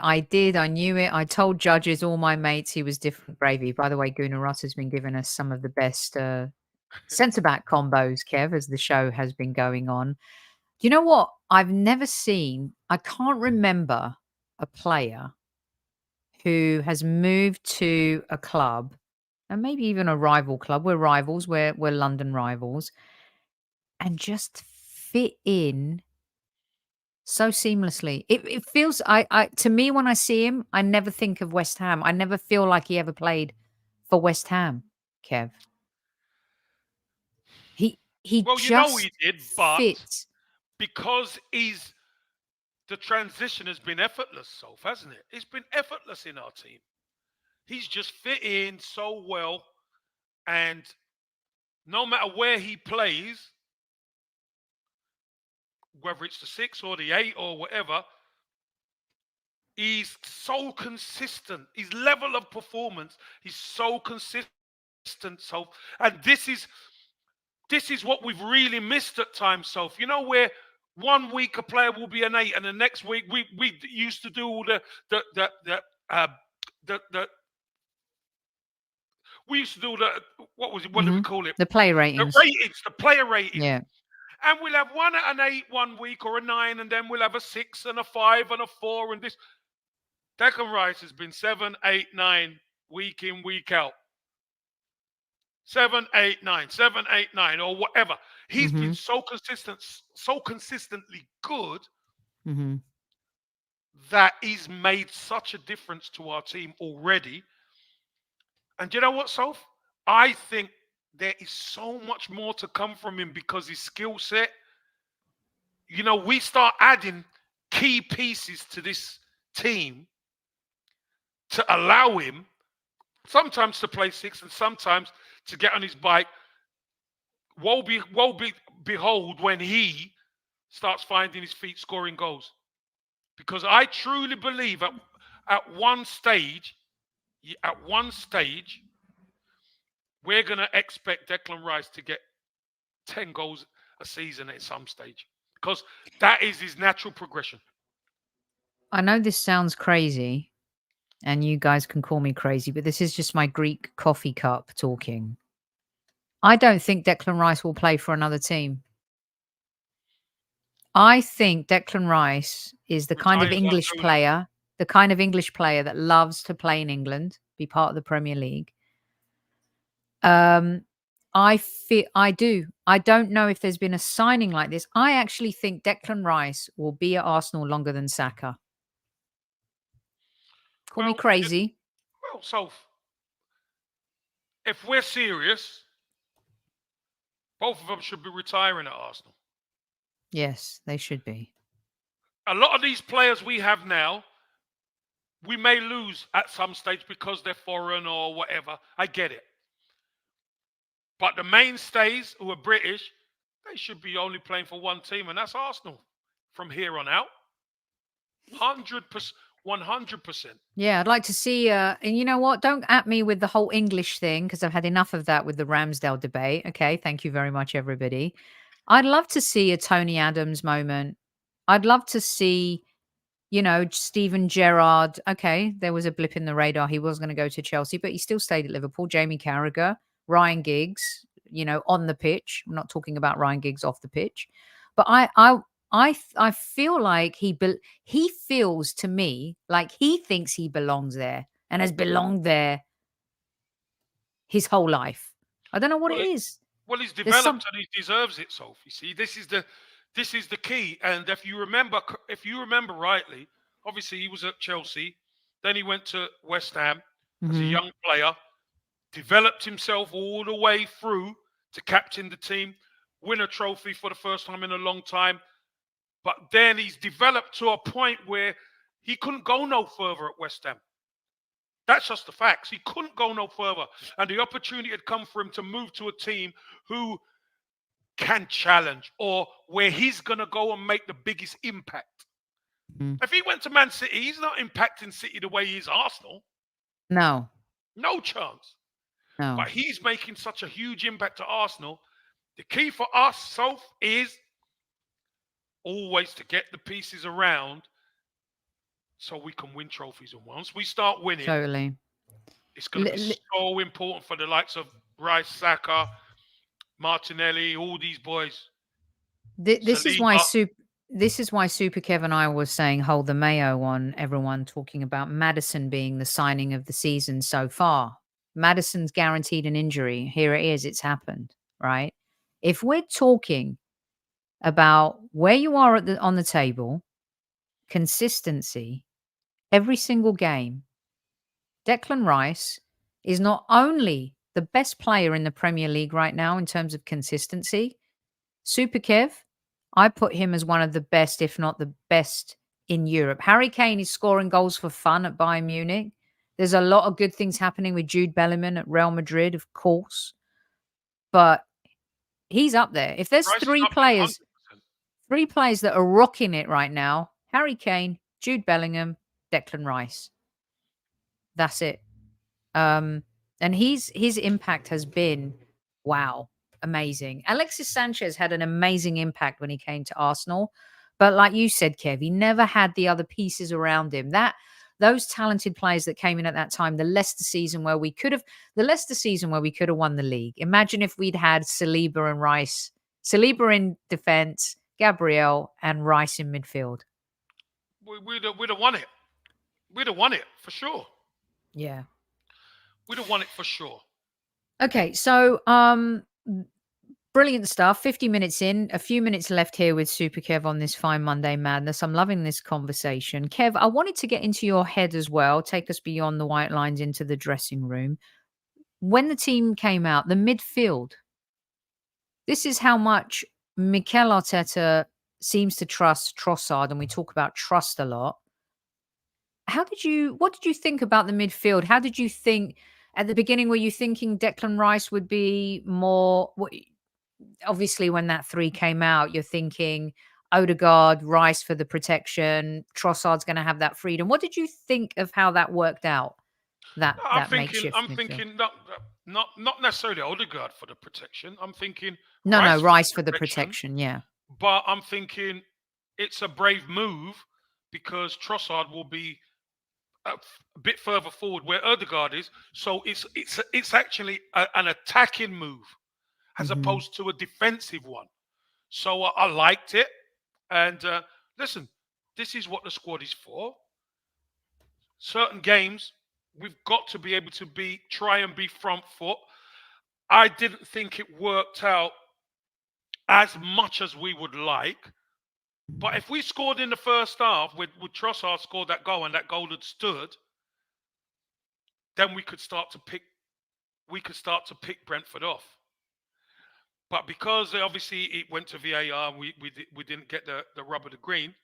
I knew it. I told judges, all my mates, he was different gravy. By the way, Gunnar Russ has been giving us some of the best centre-back combos, Kev, as the show has been going on. You know what? I've never seen, I can't remember a player who has moved to a club, and maybe even a rival club. We're rivals, we're London rivals, and just fit in so seamlessly. It feels I to me when I see him, I never think of West Ham. I never feel like he ever played for West Ham, Kev. He Well, you know he just did, but fits. because the transition has been effortless, Soph, hasn't it? It's been effortless in our team. He's just fit in so well, and no matter where he plays, whether it's the 6 or the 8 or whatever, he's so consistent. His level of performance is so consistent. So, and this is what we've really missed at times, Soph. You know, where 1 week a player will be an 8, and the next week we used to do all we used to do what do we call it? The play The ratings. ratings, the player ratings. Yeah. And we'll have one at an 8 1 week or a 9, and then we'll have a 6 and a 5 and a 4 and this. Declan Rice has been 7, 8, 9 week in, week out. 7, 8, 9, 7, 8, 9, or whatever. He's been so consistent, so consistently good that he's made such a difference to our team already. And you know what, Soph? I think there is so much more to come from him because his skill set. You know, we start adding key pieces to this team to allow him sometimes to play 6 and sometimes to get on his bike. Behold when he starts finding his feet scoring goals. Because I truly believe at one stage, we're going to expect Declan Rice to get 10 goals a season at some stage. Because that is his natural progression. I know this sounds crazy, and you guys can call me crazy, but this is just my Greek coffee cup talking. I don't think Declan Rice will play for another team. I think Declan Rice is the kind of English player that loves to play in England, be part of the Premier League. I do. I don't know if there's been a signing like this. I actually think Declan Rice will be at Arsenal longer than Saka. Call me crazy. Well, so if we're serious, both of them should be retiring at Arsenal. Yes, they should be. A lot of these players we have now, we may lose at some stage because they're foreign or whatever. I get it. But the mainstays who are British, they should be only playing for one team, and that's Arsenal from here on out. 100%. 100%. Yeah, I'd like to see, and you know what? Don't at me with the whole English thing because I've had enough of that with the Ramsdale debate. Okay, thank you very much, everybody. I'd love to see a Tony Adams moment. I'd love to see, Steven Gerrard. Okay, there was a blip in the radar. He was going to go to Chelsea, but he still stayed at Liverpool. Jamie Carragher, Ryan Giggs, on the pitch. I'm not talking about Ryan Giggs off the pitch, but I feel like he feels to me like he thinks he belongs there and has belonged there his whole life. I don't know what it is. Well, he's developed and he deserves it, Sophie. You see, this is the key. And if you remember rightly, obviously he was at Chelsea, then he went to West Ham as a young player, developed himself all the way through to captain the team, win a trophy for the first time in a long time. But then he's developed to a point where he couldn't go no further at West Ham. That's just the facts. He couldn't go no further. And the opportunity had come for him to move to a team who can challenge or where he's going to go and make the biggest impact. If he went to Man City, he's not impacting City the way he is Arsenal. No. No chance. No. But he's making such a huge impact to Arsenal. The key for us, Soph, is always to get the pieces around so we can win trophies. And once we start winning, Totally. it's going to be so important for the likes of Rice, Saka, Martinelli, all these boys. This is why Super Kev and I was saying hold the mayo on everyone talking about Maddison being the signing of the season so far. Maddison's guaranteed an injury. Here it is. It's happened, right? If we're talking about where you are on the table, consistency, every single game, Declan Rice is not only the best player in the Premier League right now in terms of consistency. Super Kev, I put him as one of the best, if not the best, in Europe. Harry Kane is scoring goals for fun at Bayern Munich. There's a lot of good things happening with Jude Bellingham at Real Madrid, of course. But he's up there. If there's three players that are rocking it right now, Harry Kane, Jude Bellingham, Declan Rice. That's it. And his impact has been, wow, amazing. Alexis Sanchez had an amazing impact when he came to Arsenal. But like you said, Kev, he never had the other pieces around him. Those talented players that came in at that time, the Leicester season where we could have won the league. Imagine if we'd had Saliba and Rice, Saliba in defense, Gabriel and Rice in midfield. We'd have won it. We'd have won it for sure. Yeah. We'd have won it for sure. Okay, so brilliant stuff. 50 minutes in, a few minutes left here with Super Kev on this fine Monday Madness. I'm loving this conversation. Kev, I wanted to get into your head as well, take us beyond the white lines into the dressing room. When the team came out, the midfield, this is how much Mikel Arteta seems to trust Trossard, and we talk about trust a lot. What did you think about the midfield? How did you think at the beginning? Were you thinking Declan Rice would be more? Obviously, when that 3 came out, you're thinking Odegaard, Rice for the protection. Trossard's going to have that freedom. What did you think of how that worked out? I'm thinking not necessarily Odegaard for the protection. I'm thinking Rice for the protection. Yeah, but I'm thinking it's a brave move because Trossard will be a bit further forward where Odegaard is. So it's actually an attacking move as opposed to a defensive one. So I liked it. And listen, this is what the squad is for. Certain games, we've got to be able to try and be front foot. I didn't think it worked out as much as we would like. But if we scored in the first half, with Trossard scored that goal and that goal had stood, then we could start to pick Brentford off. But because obviously it went to VAR, we didn't get the rub of the green.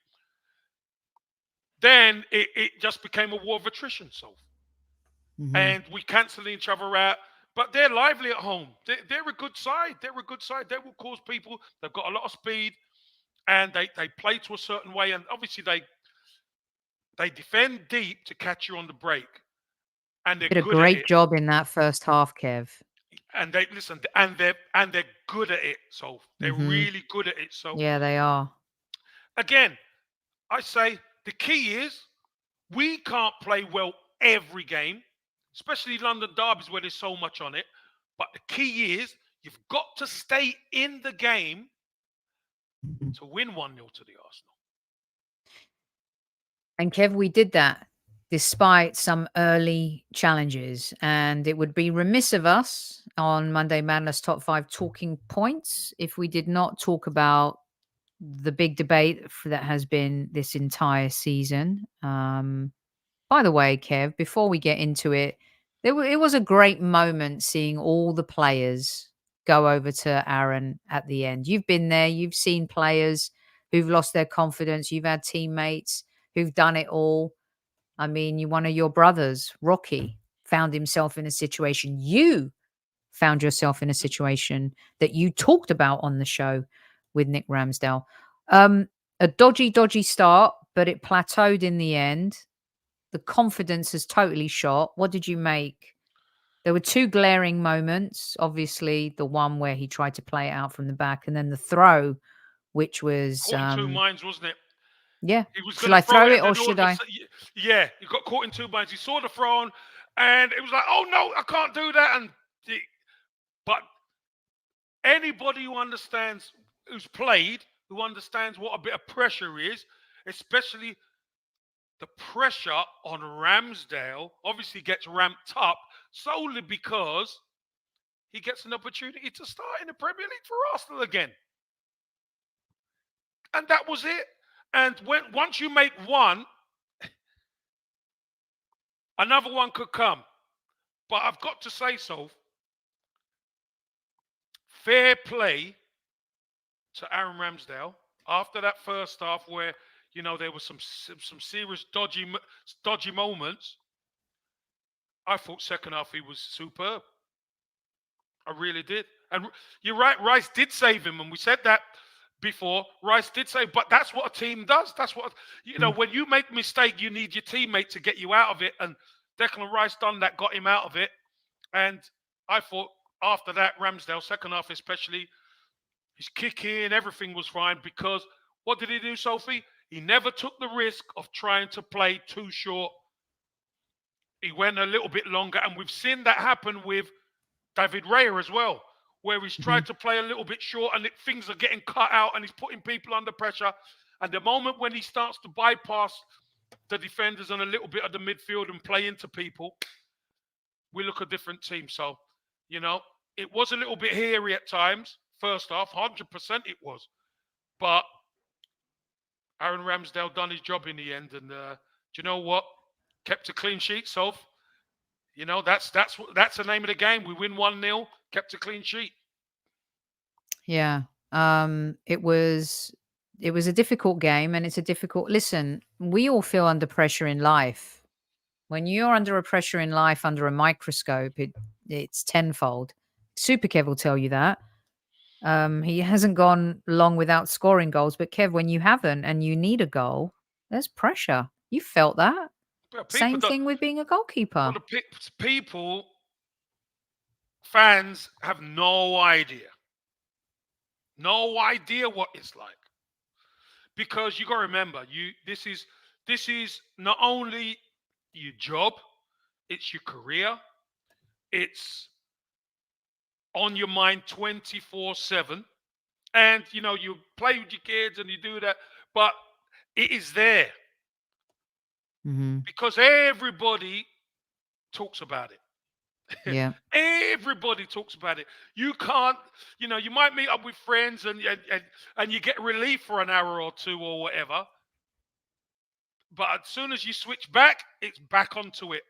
Then it just became a war of attrition, and we cancelled each other out. But they're lively at home. They're a good side. They will cause people. They've got a lot of speed, and they play to a certain way. And obviously they defend deep to catch you on the break. And they did a great job in that first half, Kev. And they're good at it. So they're really good at it. So yeah, they are. Again, I say the key is we can't play well every game, especially London derbies where there's so much on it. But the key is you've got to stay in the game to win 1-0 to the Arsenal. And Kev, we did that despite some early challenges. And it would be remiss of us on Monday Madness Top 5 talking points if we did not talk about the big debate that has been this entire season. By the way, Kev, before we get into it, it was a great moment seeing all the players go over to Aaron at the end. You've been there. You've seen players who've lost their confidence. You've had teammates who've done it all. I mean, one of your brothers, Rocky, found himself in a situation. You found yourself in a situation that you talked about on the show with Nick Ramsdale. A dodgy start, but it plateaued in the end. The confidence has totally shot. What did you make? There were two glaring moments. Obviously, the one where he tried to play it out from the back, and then the throw, which was Caught in two minds, wasn't it? yeah. He was going Should to I throw throw it, it and or then all should of a I? sudden, yeah, he got caught in two minds. He saw the throw, and it was like, oh no, I can't do that. But anybody who understands, who's played, who understands what a bit of pressure is, especially the pressure on Ramsdale, obviously gets ramped up solely because he gets an opportunity to start in the Premier League for Arsenal again. And that was it. And once you make one, another one could come. But I've got to say so. Fair play to Aaron Ramsdale after that first half where there was some serious dodgy moments. I thought second half he was superb. I really did. And you're right, Rice did save him, and we said that before. Rice did save, but that's what a team does. That's what when you make a mistake, you need your teammate to get you out of it. And Declan Rice done that, got him out of it. And I thought after that, Ramsdale, second half especially, his kicking, everything was fine because what did he do, Sophie? He never took the risk of trying to play too short. He went a little bit longer, and we've seen that happen with David Raya as well, where he's tried to play a little bit short and things are getting cut out and he's putting people under pressure. And the moment when he starts to bypass the defenders and a little bit of the midfield and play into people, we look a different team. So, it was a little bit hairy at times. First half, 100% it was. But Aaron Ramsdale done his job in the end. And do you know what? Kept a clean sheet, Soph. That's the name of the game. We win 1-0, kept a clean sheet. Yeah. It was a difficult game, and it's a difficult. Listen, we all feel under pressure in life. When you're under a pressure in life, under a microscope, it's tenfold. Super Kev will tell you that. He hasn't gone long without scoring goals, but Kev, when you haven't and you need a goal, there's pressure. You felt that. Same thing with being a goalkeeper. Well, the fans have no idea. No idea what it's like. Because you got to remember, this is not only your job, it's your career. It's on your mind 24/7. And you play with your kids and you do that, but it is there. Because everybody talks about it. Yeah. Everybody talks about it. You can't, you might meet up with friends and you get relief for an hour or two or whatever. But as soon as you switch back, it's back onto it.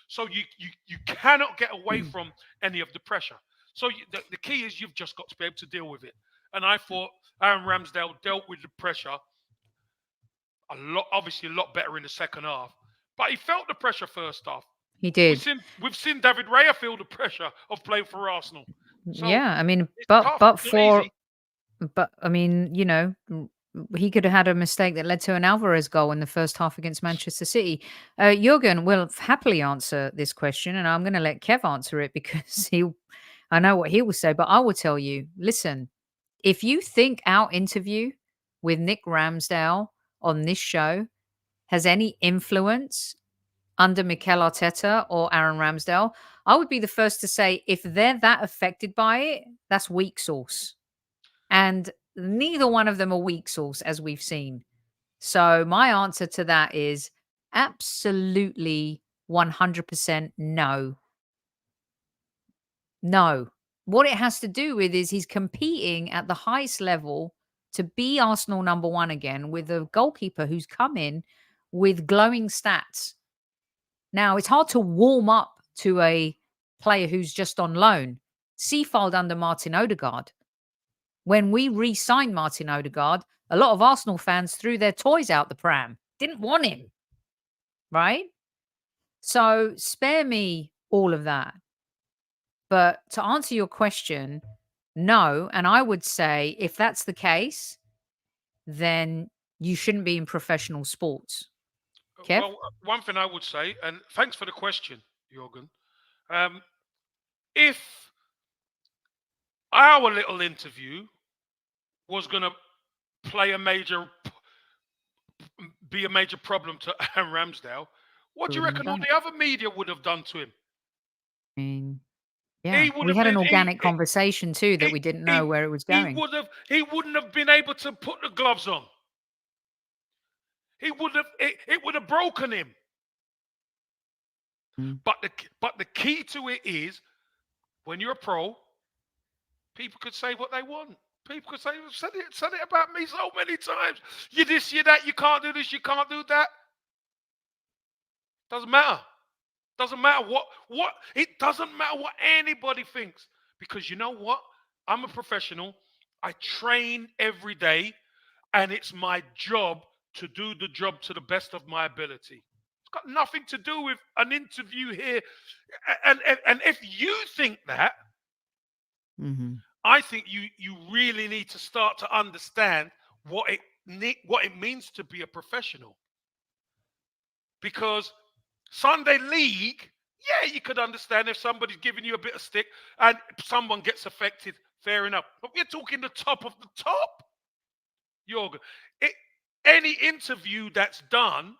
So you cannot get away from any of the pressure. So the key is you've just got to be able to deal with it. And I thought Aaron Ramsdale dealt with the pressure obviously a lot better in the second half. But he felt the pressure first half. He did. We've seen David Raya feel the pressure of playing for Arsenal. So yeah, I mean, he could have had a mistake that led to an Alvarez goal in the first half against Manchester City. Jurgen will happily answer this question, and I'm going to let Kev answer it because I know what he will say, but I will tell you, listen, if you think our interview with Nick Ramsdale on this show has any influence under Mikel Arteta or Aaron Ramsdale, I would be the first to say if they're that affected by it, that's weak sauce. And neither one of them are weak sauce, as we've seen. So my answer to that is absolutely 100% no. No. What it has to do with is he's competing at the highest level to be Arsenal number one again with a goalkeeper who's come in with glowing stats. Now, it's hard to warm up to a player who's just on loan. Seafold under Martin Odegaard. When we re-signed Martin Odegaard, a lot of Arsenal fans threw their toys out the pram. Didn't want him. Right? So spare me all of that. But to answer your question, no. And I would say if that's the case, then you shouldn't be in professional sports. Kev? Well, one thing I would say, and thanks for the question, Jorgen. If our little interview was going to play be a major problem to Aaron Ramsdale, what We do you wouldn't have reckon all done it. the other media would have done to him? I mean, yeah. He would We have had an been organic conversation too that we didn't know where it was going. he wouldn't have been able to put the gloves on. He would have it would have broken him. Mm. But the key to it is when you're a pro, people could say what they want. People could say, said it about me so many times. You this, you that, you can't do this, you can't do that. Doesn't matter. Doesn't matter what it doesn't matter what anybody thinks. Because you know what? I'm a professional. I train every day, and it's my job to do the job to the best of my ability. It's got nothing to do with an interview here. And if you think that, Mm-hmm. I think you really need to start to understand what it means to be a professional. Because Sunday League, yeah, you could understand if somebody's giving you a bit of stick and someone gets affected, fair enough. But we're talking the top of the top, Jorgen. Any interview that's done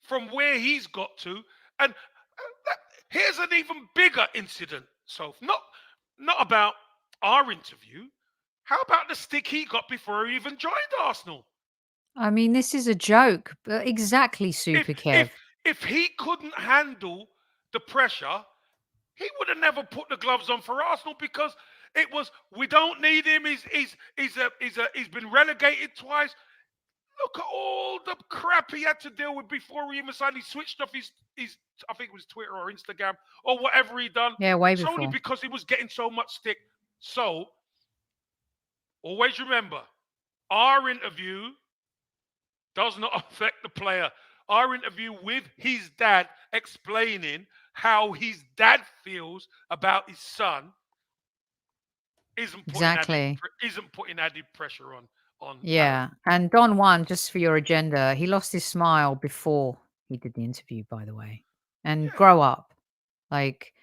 from where he's got to, and here's an even bigger incident. So not about our interview. How about the stick he got before he even joined Arsenal? I mean, this is a joke, but exactly, If Super Kev. if if he couldn't handle the pressure, he would have never put the gloves on for Arsenal because it was we don't need him. He's been relegated twice. Look at all the crap he had to deal with before he even signed. He switched off his I think it was Twitter or Instagram or whatever he done. Yeah, way Solely before. because he was getting so much stick. So always remember, our interview does not affect the player. Our interview with his dad explaining how his dad feels about his son isn't putting added pressure on Aaron. Yeah. And Don Juan, just for your agenda, he lost his smile before he did the interview, by the way. And Yeah. grow up. Like,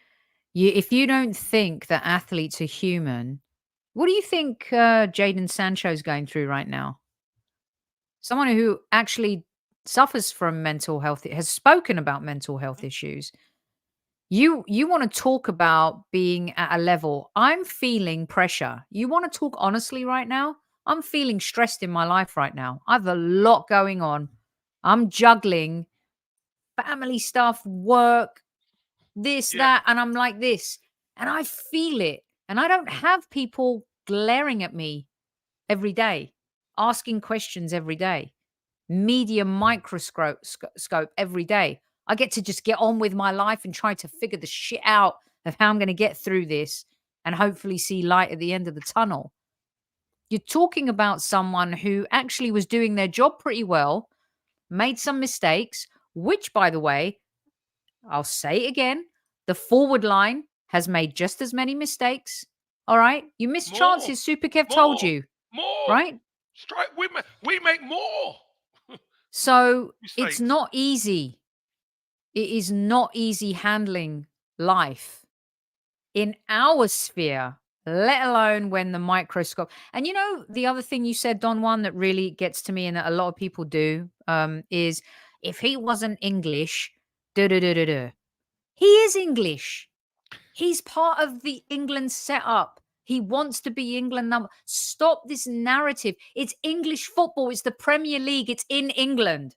if you don't think that athletes are human, what do you think Jadon Sancho's going through right now? Someone who actually suffers from mental health, has spoken about mental health issues. You want to talk about being at a level. I'm feeling pressure. You want to talk honestly right now? I'm feeling stressed in my life right now. I have a lot going on. I'm juggling family stuff, work, this, Yeah. that, and I'm like this. And I feel it. And I don't have people glaring at me every day, asking questions every day, media microscope scope every day. I get to just get on with my life and try to figure the shit out of how I'm going to get through this and hopefully see light at the end of the tunnel. You're talking about someone who actually was doing their job pretty well, made some mistakes, which, by the way, I'll say it again, the forward line has made just as many mistakes. All right? You missed chances, Super Kev told you, More. right? Strike. We make more. So it's Mistakes. not easy. It is not easy handling life in our sphere, let alone when the microscope. And you know, the other thing you said, Don Juan, that really gets to me and that a lot of people do is if he wasn't English, da da da da da. He is English. He's part of the England setup. He wants to be England number. Stop this narrative. It's English football. It's the Premier League. It's in England.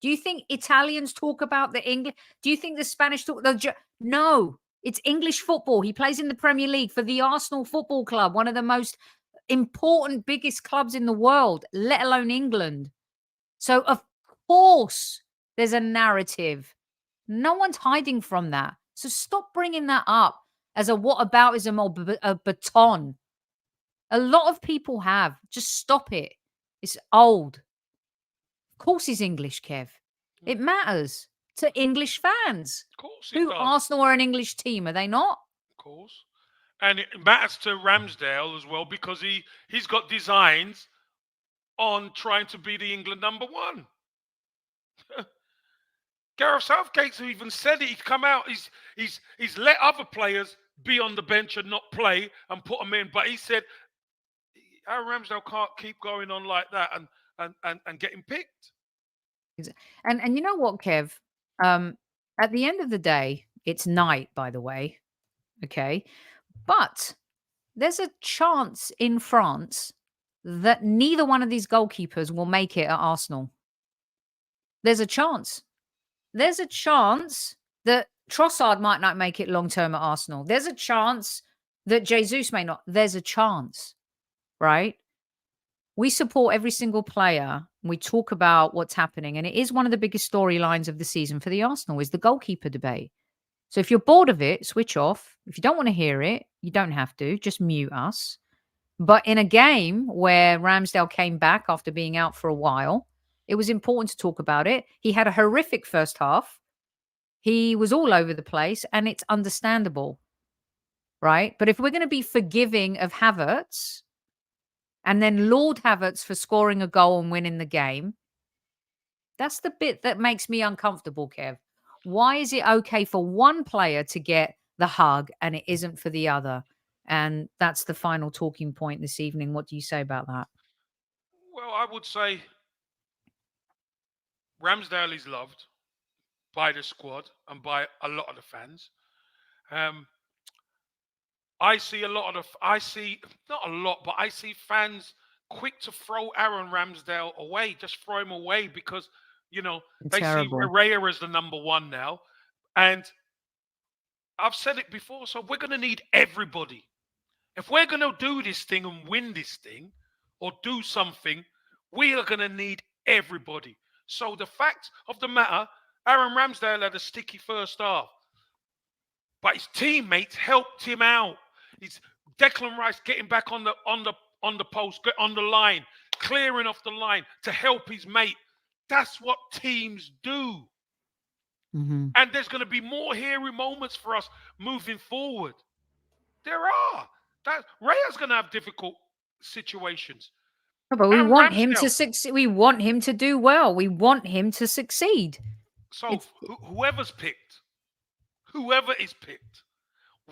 Do you think Italians talk about the English? Do you think the Spanish talk? No, it's English football. He plays in the Premier League for the Arsenal Football Club, one of the most important, biggest clubs in the world, let alone England. So, of course, there's a narrative. No one's hiding from that. So stop bringing that up as a whataboutism or a baton. A lot of people have. Just stop it. It's old. Of course he's English, Kev. It matters. to English fans. Of course it Who does. Arsenal are an English team, are they not? Of course. And it matters to Ramsdale as well because he's got designs on trying to be the England number one. Gareth Southgate's even said it. He's come out. He's let other players be on the bench and not play and put them in. But he said Aaron Ramsdale can't keep going on like that and getting picked. And you know what, Kev? At the end of the day, it's night, by the way. Okay. But there's a chance in France that neither one of these goalkeepers will make it at Arsenal. There's a chance. There's a chance that Trossard might not make it long term at Arsenal. There's a chance that Jesus may not. There's a chance, right? We support every single player. We talk about what's happening. And it is one of the biggest storylines of the season for the Arsenal is the goalkeeper debate. So if you're bored of it, switch off. If you don't want to hear it, you don't have to. Just mute us. But in a game where Ramsdale came back after being out for a while, it was important to talk about it. He had a horrific first half. He was all over the place, and it's understandable, right? But if we're going to be forgiving of Havertz and then laud Havertz for scoring a goal and winning the game, that's the bit that makes me uncomfortable, Kev. Why is it okay for one player to get the hug and it isn't for the other? And that's the final talking point this evening. What do you say about that? Well, I would say Ramsdale is loved by the squad and by a lot of the fans. I see a lot of I see not a lot, but I see fans quick to throw Aaron Ramsdale away, just throw him away because they see Raya as the number one now. And I've said it before, so we're going to need everybody. If we're going to do this thing and win this thing or do something, we are going to need everybody. So the fact of the matter, Aaron Ramsdale had a sticky first half, but his teammates helped him out. He's Declan Rice getting back on the post, on the line, clearing off the line to help his mate. That's what teams do. Mm-hmm. And there's going to be more hairy moments for us moving forward. There are. Raya's going to have difficult situations. But we want him to succeed. We want him to do well. We want him to succeed. So whoever is picked,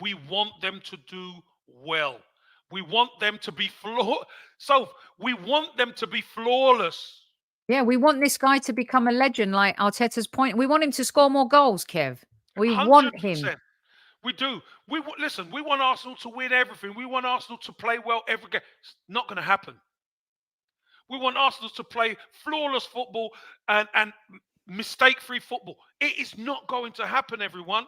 we want them to do well. We want them to be we want them to be flawless. Yeah, we want this guy to become a legend, like Arteta's point. We want him to score more goals, Kev. We 100%. Want him. We do. Listen, we want Arsenal to win everything. We want Arsenal to play well every game. It's not going to happen. We want Arsenal to play flawless football and mistake-free football. It is not going to happen, everyone.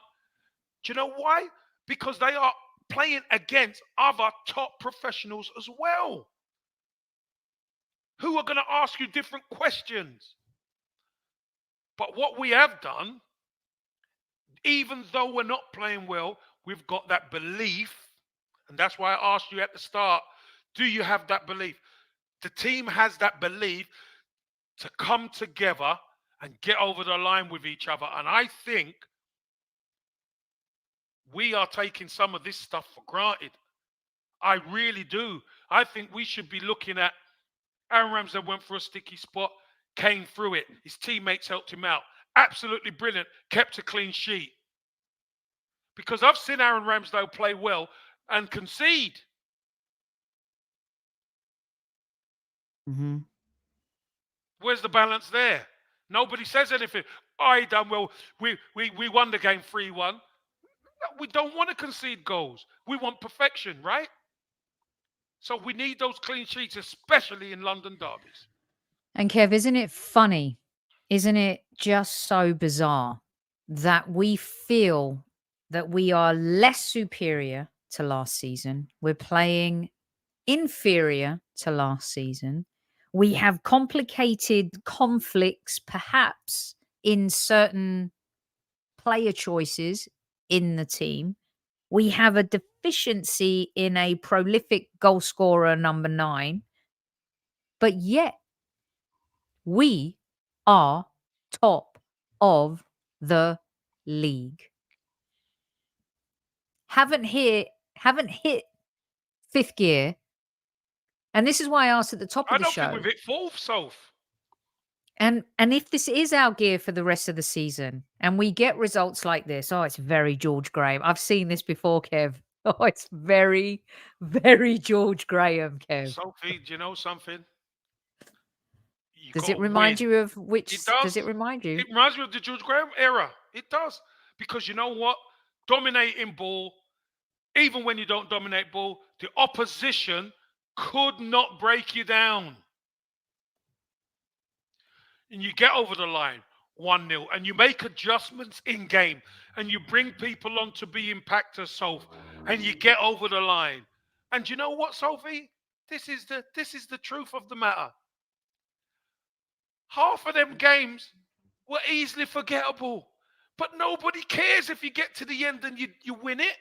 Do you know why? Because they are playing against other top professionals as well, who are going to ask you different questions. But what we have done, even though we're not playing well, we've got that belief. And that's why I asked you at the start, do you have that belief? The team has that belief to come together and get over the line with each other. And I think we are taking some of this stuff for granted. I really do. I think we should be looking at Aaron Ramsdale went for a sticky spot, came through it. His teammates helped him out. Absolutely brilliant. Kept a clean sheet. Because I've seen Aaron Ramsdale play well and concede. Mm-hmm. Where's the balance there? Nobody says anything. I done well. We won the game 3-1. We don't want to concede goals. We want perfection, right? So we need those clean sheets, especially in London derbies. And Kev, isn't it funny? Isn't it just so bizarre that we feel that we are less superior to last season? We're playing inferior to last season. We have complicated conflicts, perhaps, in certain player choices in the team. We have a deficiency in a prolific goal scorer, number 9. But yet, we are top of the league. Haven't hit fifth gear. And this is why I asked at the top of the show. I don't think we've hit fourth, Soph. And if this is our gear for the rest of the season and we get results like this, it's very George Graham. I've seen this before, Kev. Oh, it's very, very George Graham, Kev. Sophie, do you know something? Does it remind you of which? It does. Does it remind you? It reminds me of the George Graham era. It does. Because you know what? Dominating ball, even when you don't dominate ball, the opposition could not break you down. And you get over the line 1-0 and you make adjustments in game and you bring people on to be impactors, Soph, and you get over the line. And you know what, Sophie? This is the truth of the matter. Half of them games were easily forgettable, but nobody cares if you get to the end and you win it.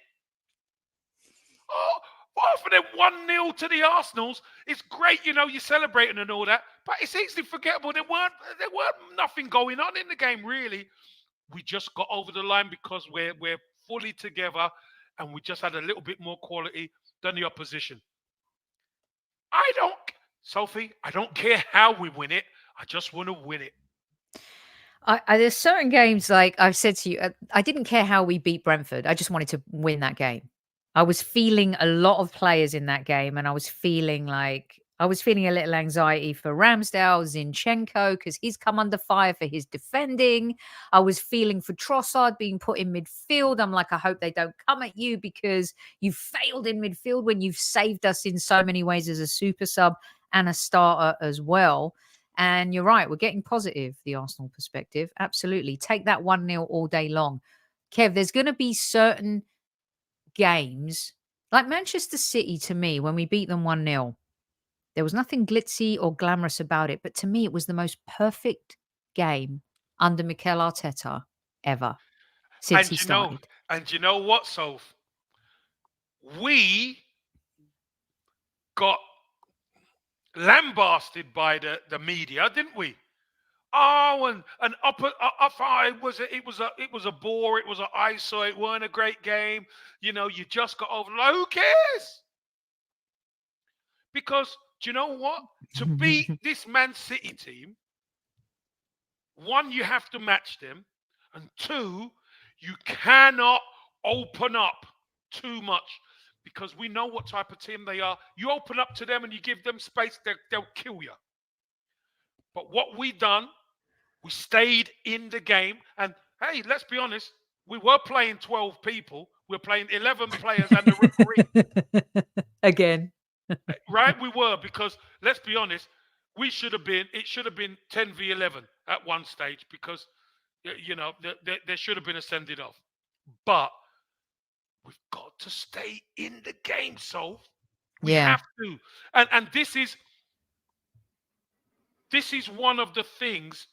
Oh, half of them 1-0 to the Arsenals. It's great, you're celebrating and all that, but it's easily forgettable. There weren't nothing going on in the game, really. We just got over the line because we're fully together and we just had a little bit more quality than the opposition. Sophie, I don't care how we win it. I just want to win it. There's certain games, like I've said to you, I didn't care how we beat Brentford. I just wanted to win that game. I was feeling a lot of players in that game, and I was feeling a little anxiety for Ramsdale, Zinchenko, because he's come under fire for his defending. I was feeling for Trossard being put in midfield. I'm like, I hope they don't come at you because you failed in midfield when you've saved us in so many ways as a super sub and a starter as well. And you're right, we're getting positive, the Arsenal perspective. Absolutely. Take that 1-0 all day long. Kev, there's going to be certain games, like Manchester City, to me, when we beat them 1-0, there was nothing glitzy or glamorous about it. But to me, it was the most perfect game under Mikel Arteta ever since he started. And you know what, Soph? We got lambasted by the media, didn't we? Oh, and up it was a bore, it was an eyesore, it weren't a great game. You just got over. Like, who cares? Because do you know what? To beat this Man City team, one, you have to match them, and two, you cannot open up too much. Because we know what type of team they are. You open up to them and you give them space, they'll kill you. But what we done, we stayed in the game. And hey, let's be honest, we were playing 12 people. We're playing 11 players and the referee. Again. Right, we were, because let's be honest, it should have been 10v11 at one stage, because, there should have been a sending off. But we've got to stay in the game, Soph. We have to. And this is one of the things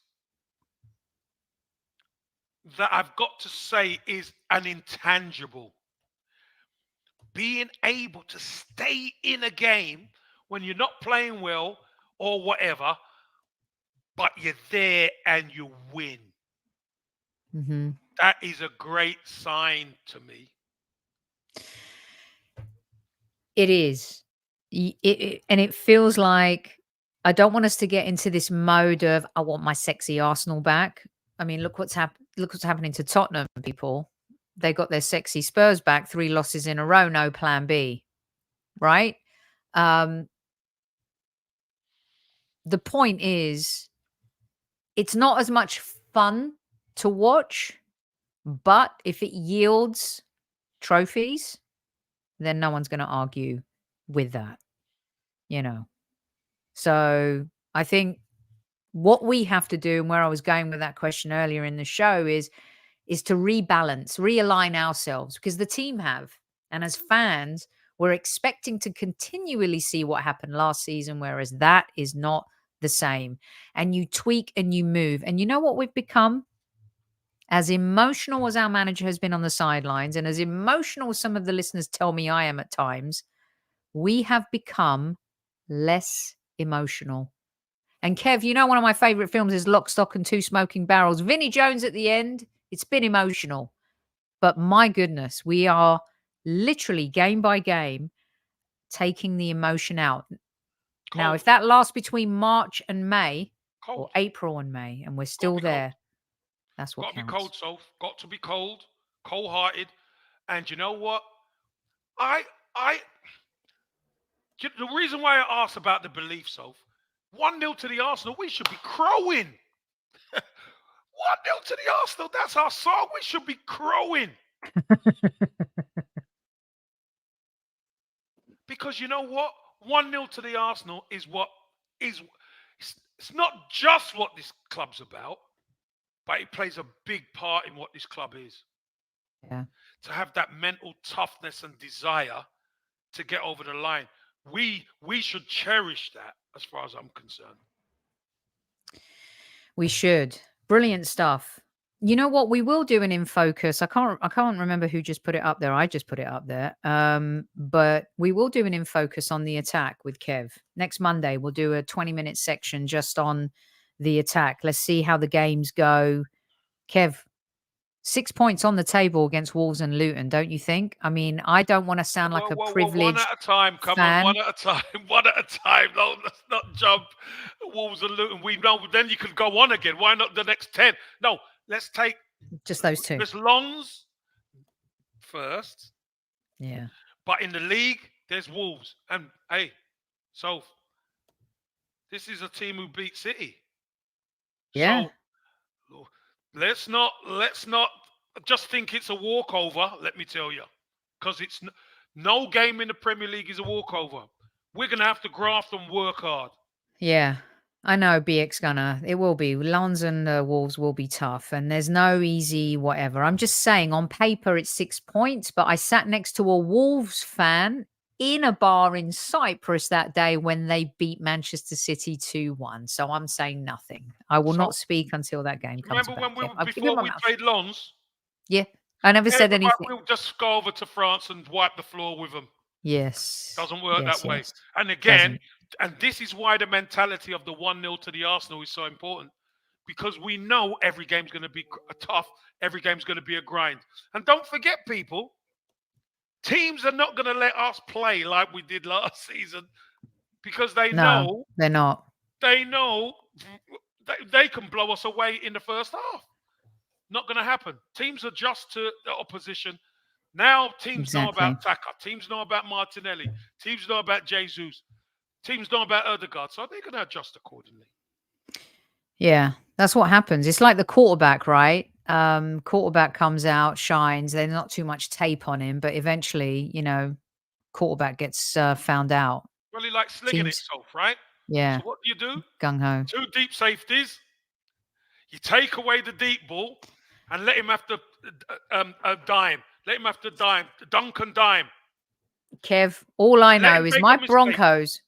that I've got to say is an intangible. Being able to stay in a game when you're not playing well or whatever, but you're there and you win. Mm-hmm. That is a great sign to me. It is. And it feels like I don't want us to get into this mode of I want my sexy Arsenal back. I mean, look what's happening to Tottenham, people. They got their sexy Spurs back, 3 losses in a row, no plan B. Right? The point is, it's not as much fun to watch, but if it yields trophies, then no one's going to argue with that, So I think what we have to do, and where I was going with that question earlier in the show, is to rebalance, realign ourselves, because the team have. And as fans, we're expecting to continually see what happened last season, whereas that is not the same. And you tweak and you move. And you know what we've become? As emotional as our manager has been on the sidelines, and as emotional as some of the listeners tell me I am at times, we have become less emotional. And Kev, one of my favorite films is Lock, Stock and Two Smoking Barrels. Vinnie Jones at the end, It's been emotional. But my goodness, we are literally game by game taking the emotion out. Now, if Cold. that lasts between March and May or Cold. April and May and we're Got to still be cold. there, that's what Got to be counts. cold, Soph. Got to be cold. Cold-hearted. And you know what? I the reason why I asked about the belief, Soph, 1-0 to the Arsenal, we should be crowing. 1-0 to the Arsenal, that's our song. We should be crowing. Because you know what? 1-0 to the Arsenal is what is. It's not just what this club's about, but it plays a big part in what this club is. Yeah. To have that mental toughness and desire to get over the line. We should cherish that as far as I'm concerned. We should. Brilliant stuff. You know what? We will do an in focus. I can't remember who just put it up there. I just put it up there. But we will do an in focus on the attack with Kev. Next Monday, we'll do a 20-minute section just on the attack. Let's see how the games go. Kev, 6 points on the table against Wolves and Luton, don't you think? I mean, I don't want to sound like a privileged one at a time. Come fan. on, one at a time. One at a time. No, let's not jump Wolves and Luton. We know then you can go on again. Why not the next 10? No, let's take just those two. There's Lons first. Yeah. But in the league, there's Wolves. And hey, so this is a team who beat City. Yeah. So let's not just think it's a walkover, let me tell you. Because it's no game in the Premier League is a walkover. We're going to have to graft and work hard. Yeah. I know, BX Gunner. It will be. Lons and Wolves will be tough, and there's no easy whatever. I'm just saying, on paper, it's 6 points, but I sat next to a Wolves fan in a bar in Cyprus that day when they beat Manchester City 2-1. So I'm saying nothing. I will not speak until that game comes back. Remember before we played Lons? Yeah. I never said anything. We'll just go over to France and wipe the floor with them. Yes. Doesn't work that way. And again, and this is why the mentality of the 1-0 to the Arsenal is so important. Because we know every game's going to be tough. Every game's going to be a grind. And don't forget, people, teams are not going to let us play like we did last season because they know they're not. They know they can blow us away in the first half. Not going to happen. Teams adjust to the opposition. Now teams know about Taka. Teams know about Martinelli. Teams know about Jesus. Teams know about Odegaard. So they're going to adjust accordingly. Yeah, that's what happens. It's like the quarterback, right? Quarterback comes out, shines. There's not too much tape on him, but eventually, quarterback gets found out. Well, he likes slinging itself, right? Yeah. So what do? Gung-ho. 2 deep safeties. You take away the deep ball and let him have to dime. Let him have to dime. Dunk and dime. Kev, all I know is my Broncos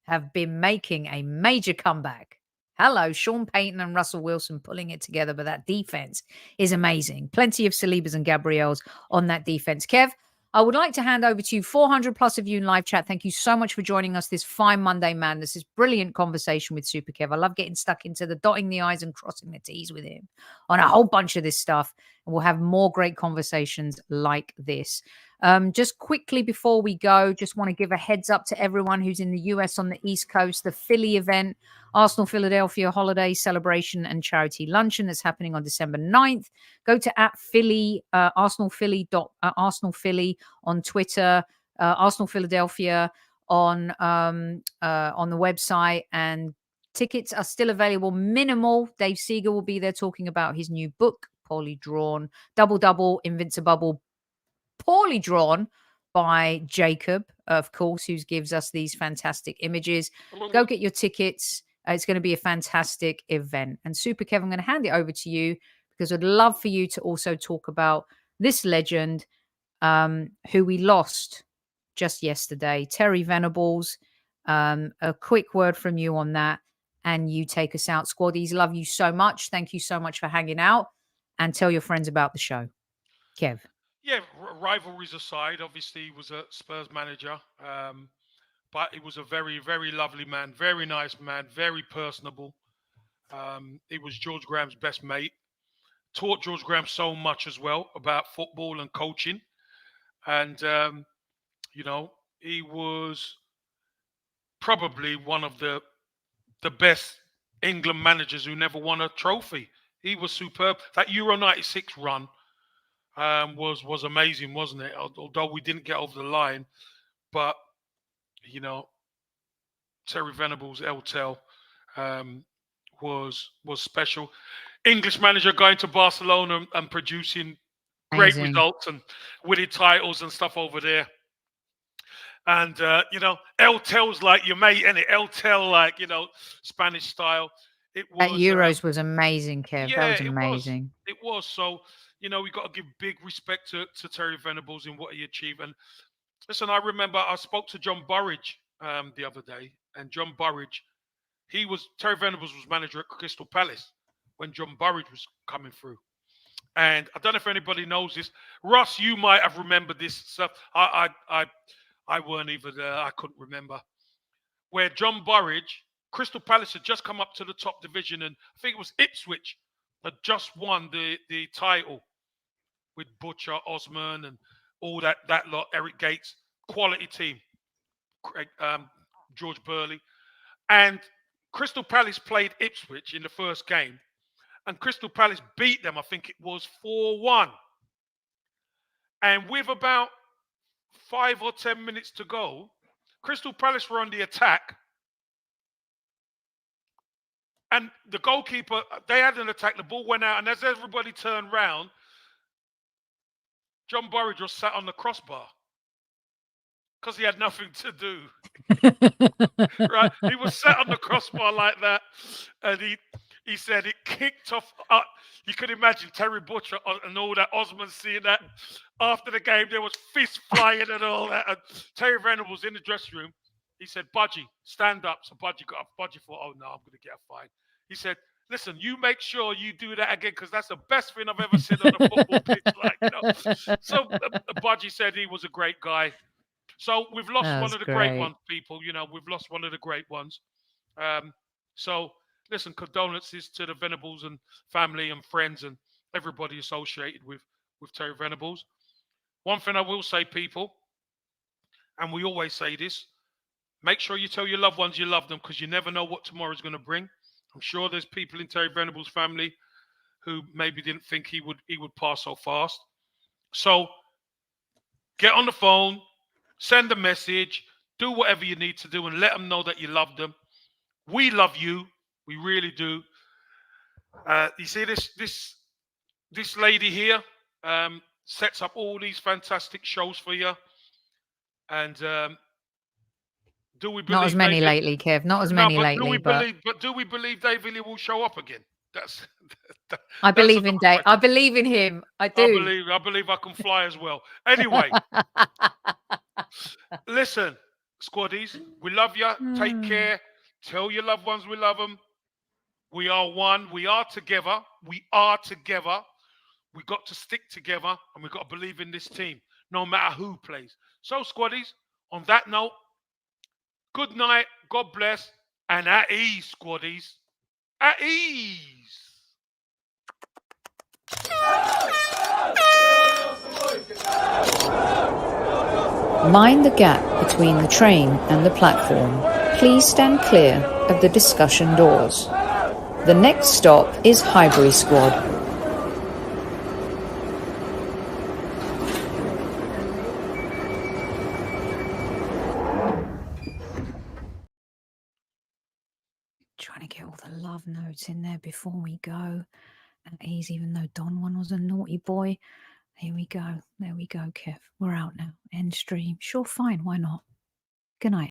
have been making a major comeback. Hello, Sean Payton and Russell Wilson pulling it together, but that defense is amazing. Plenty of Salibas and Gabriels on that defense. Kev, I would like to hand over to you, 400 plus of you in live chat. Thank you so much for joining us this fine Monday Madness. This brilliant conversation with Super Kev. I love getting stuck into the dotting the I's and crossing the T's with him on a whole bunch of this stuff. And we'll have more great conversations like this. Just quickly before we go, just want to give a heads up to everyone who's in the US on the East Coast, the Philly event, Arsenal Philadelphia holiday celebration and charity luncheon that's happening on December 9th. Go to @Philly, Arsenal Philly on Twitter, Arsenal Philadelphia on the website, and tickets are still available. Minimal. Dave Seeger will be there talking about his new book, Poorly Drawn, Double, Invincible, poorly drawn by Jacob, of course, who gives us these fantastic images. Go get your tickets. It's going to be a fantastic event. And Super Kev, I'm going to hand it over to you because I'd love for you to also talk about this legend who we lost just yesterday, Terry Venables. A quick word from you on that, and you take us out. Squaddies, love you so much. Thank you so much for hanging out, and tell your friends about the show. Kev. Yeah, rivalries aside, obviously he was a Spurs manager, but he was a very, very lovely man, very nice man, very personable. He was George Graham's best mate. taught George Graham so much as well about football and coaching. And, he was probably one of the best England managers who never won a trophy. He was superb. That Euro '96 run was amazing, wasn't it? Although we didn't get over the line, but Terry Venables, El was special. English manager going to Barcelona and producing great results and winning titles and stuff over there. And El Tel's like your mate, and El Tel, like Spanish style. It was that Euros was amazing, Kev. Yeah, that was amazing. It was. So we got to give big respect to Terry Venables in what he achieved. And listen, I remember I spoke to John Burridge the other day, and John Burridge, Terry Venables was manager at Crystal Palace when John Burridge was coming through. And I don't know if anybody knows this. Russ, you might have remembered this stuff. I weren't even there. I couldn't remember. Where John Burridge, Crystal Palace had just come up to the top division, and I think it was Ipswich had just won the title with Butcher, Osman, and all that lot. Eric Gates, quality team. George Burley, and Crystal Palace played Ipswich in the first game, and Crystal Palace beat them. I think it was 4-1, and with about 5 or 10 minutes to go, Crystal Palace were on the attack. And the goalkeeper, they had an attack. The ball went out, and as everybody turned round, John Burridge was sat on the crossbar because he had nothing to do. Right? He was sat on the crossbar like that, and he said it kicked off. You could imagine Terry Butcher and all that, Osman seeing that. After the game, there was fists flying and all that. And Terry Venables in the dressing room. He said, "Budgie, stand up." So Budgie got up. Budgie thought, "Oh no, I'm going to get a fine." He said, "Listen, you make sure you do that again, because that's the best thing I've ever seen on a football pitch." So Budgie said he was a great guy. So we've lost one of the great ones, people. We've lost one of the great ones. So listen, condolences to the Venables and family and friends and everybody associated with Terry Venables. One thing I will say, people, and we always say this: make sure you tell your loved ones you love them, because you never know what tomorrow's going to bring. I'm sure there's people in Terry Venables' family who maybe didn't think he would pass so fast. So get on the phone, send a message, do whatever you need to do, and let them know that you love them. We love you. We really do. You see this lady here sets up all these fantastic shows for you. And do we believe not as many lately, Kev? Not as many lately. Do we believe David Hillier will show up again? I believe in Dave. I believe in him. I do. I believe I can fly as well. Anyway, listen, squaddies, we love you. Take care. Tell your loved ones we love them. We are one. We are together. We are together. We got to stick together, and we got to believe in this team, no matter who plays. So, squaddies, on that note, good night. God bless, and at ease, squaddies. At ease. Mind the gap between the train and the platform. Please stand clear of the discussion doors. The next stop is Highbury Squad. Trying to get all the love notes in there before we go. At ease, even though Don one was a naughty boy. Here we go. There we go, Kev. We're out now. End stream. Sure, fine. Why not? Good night.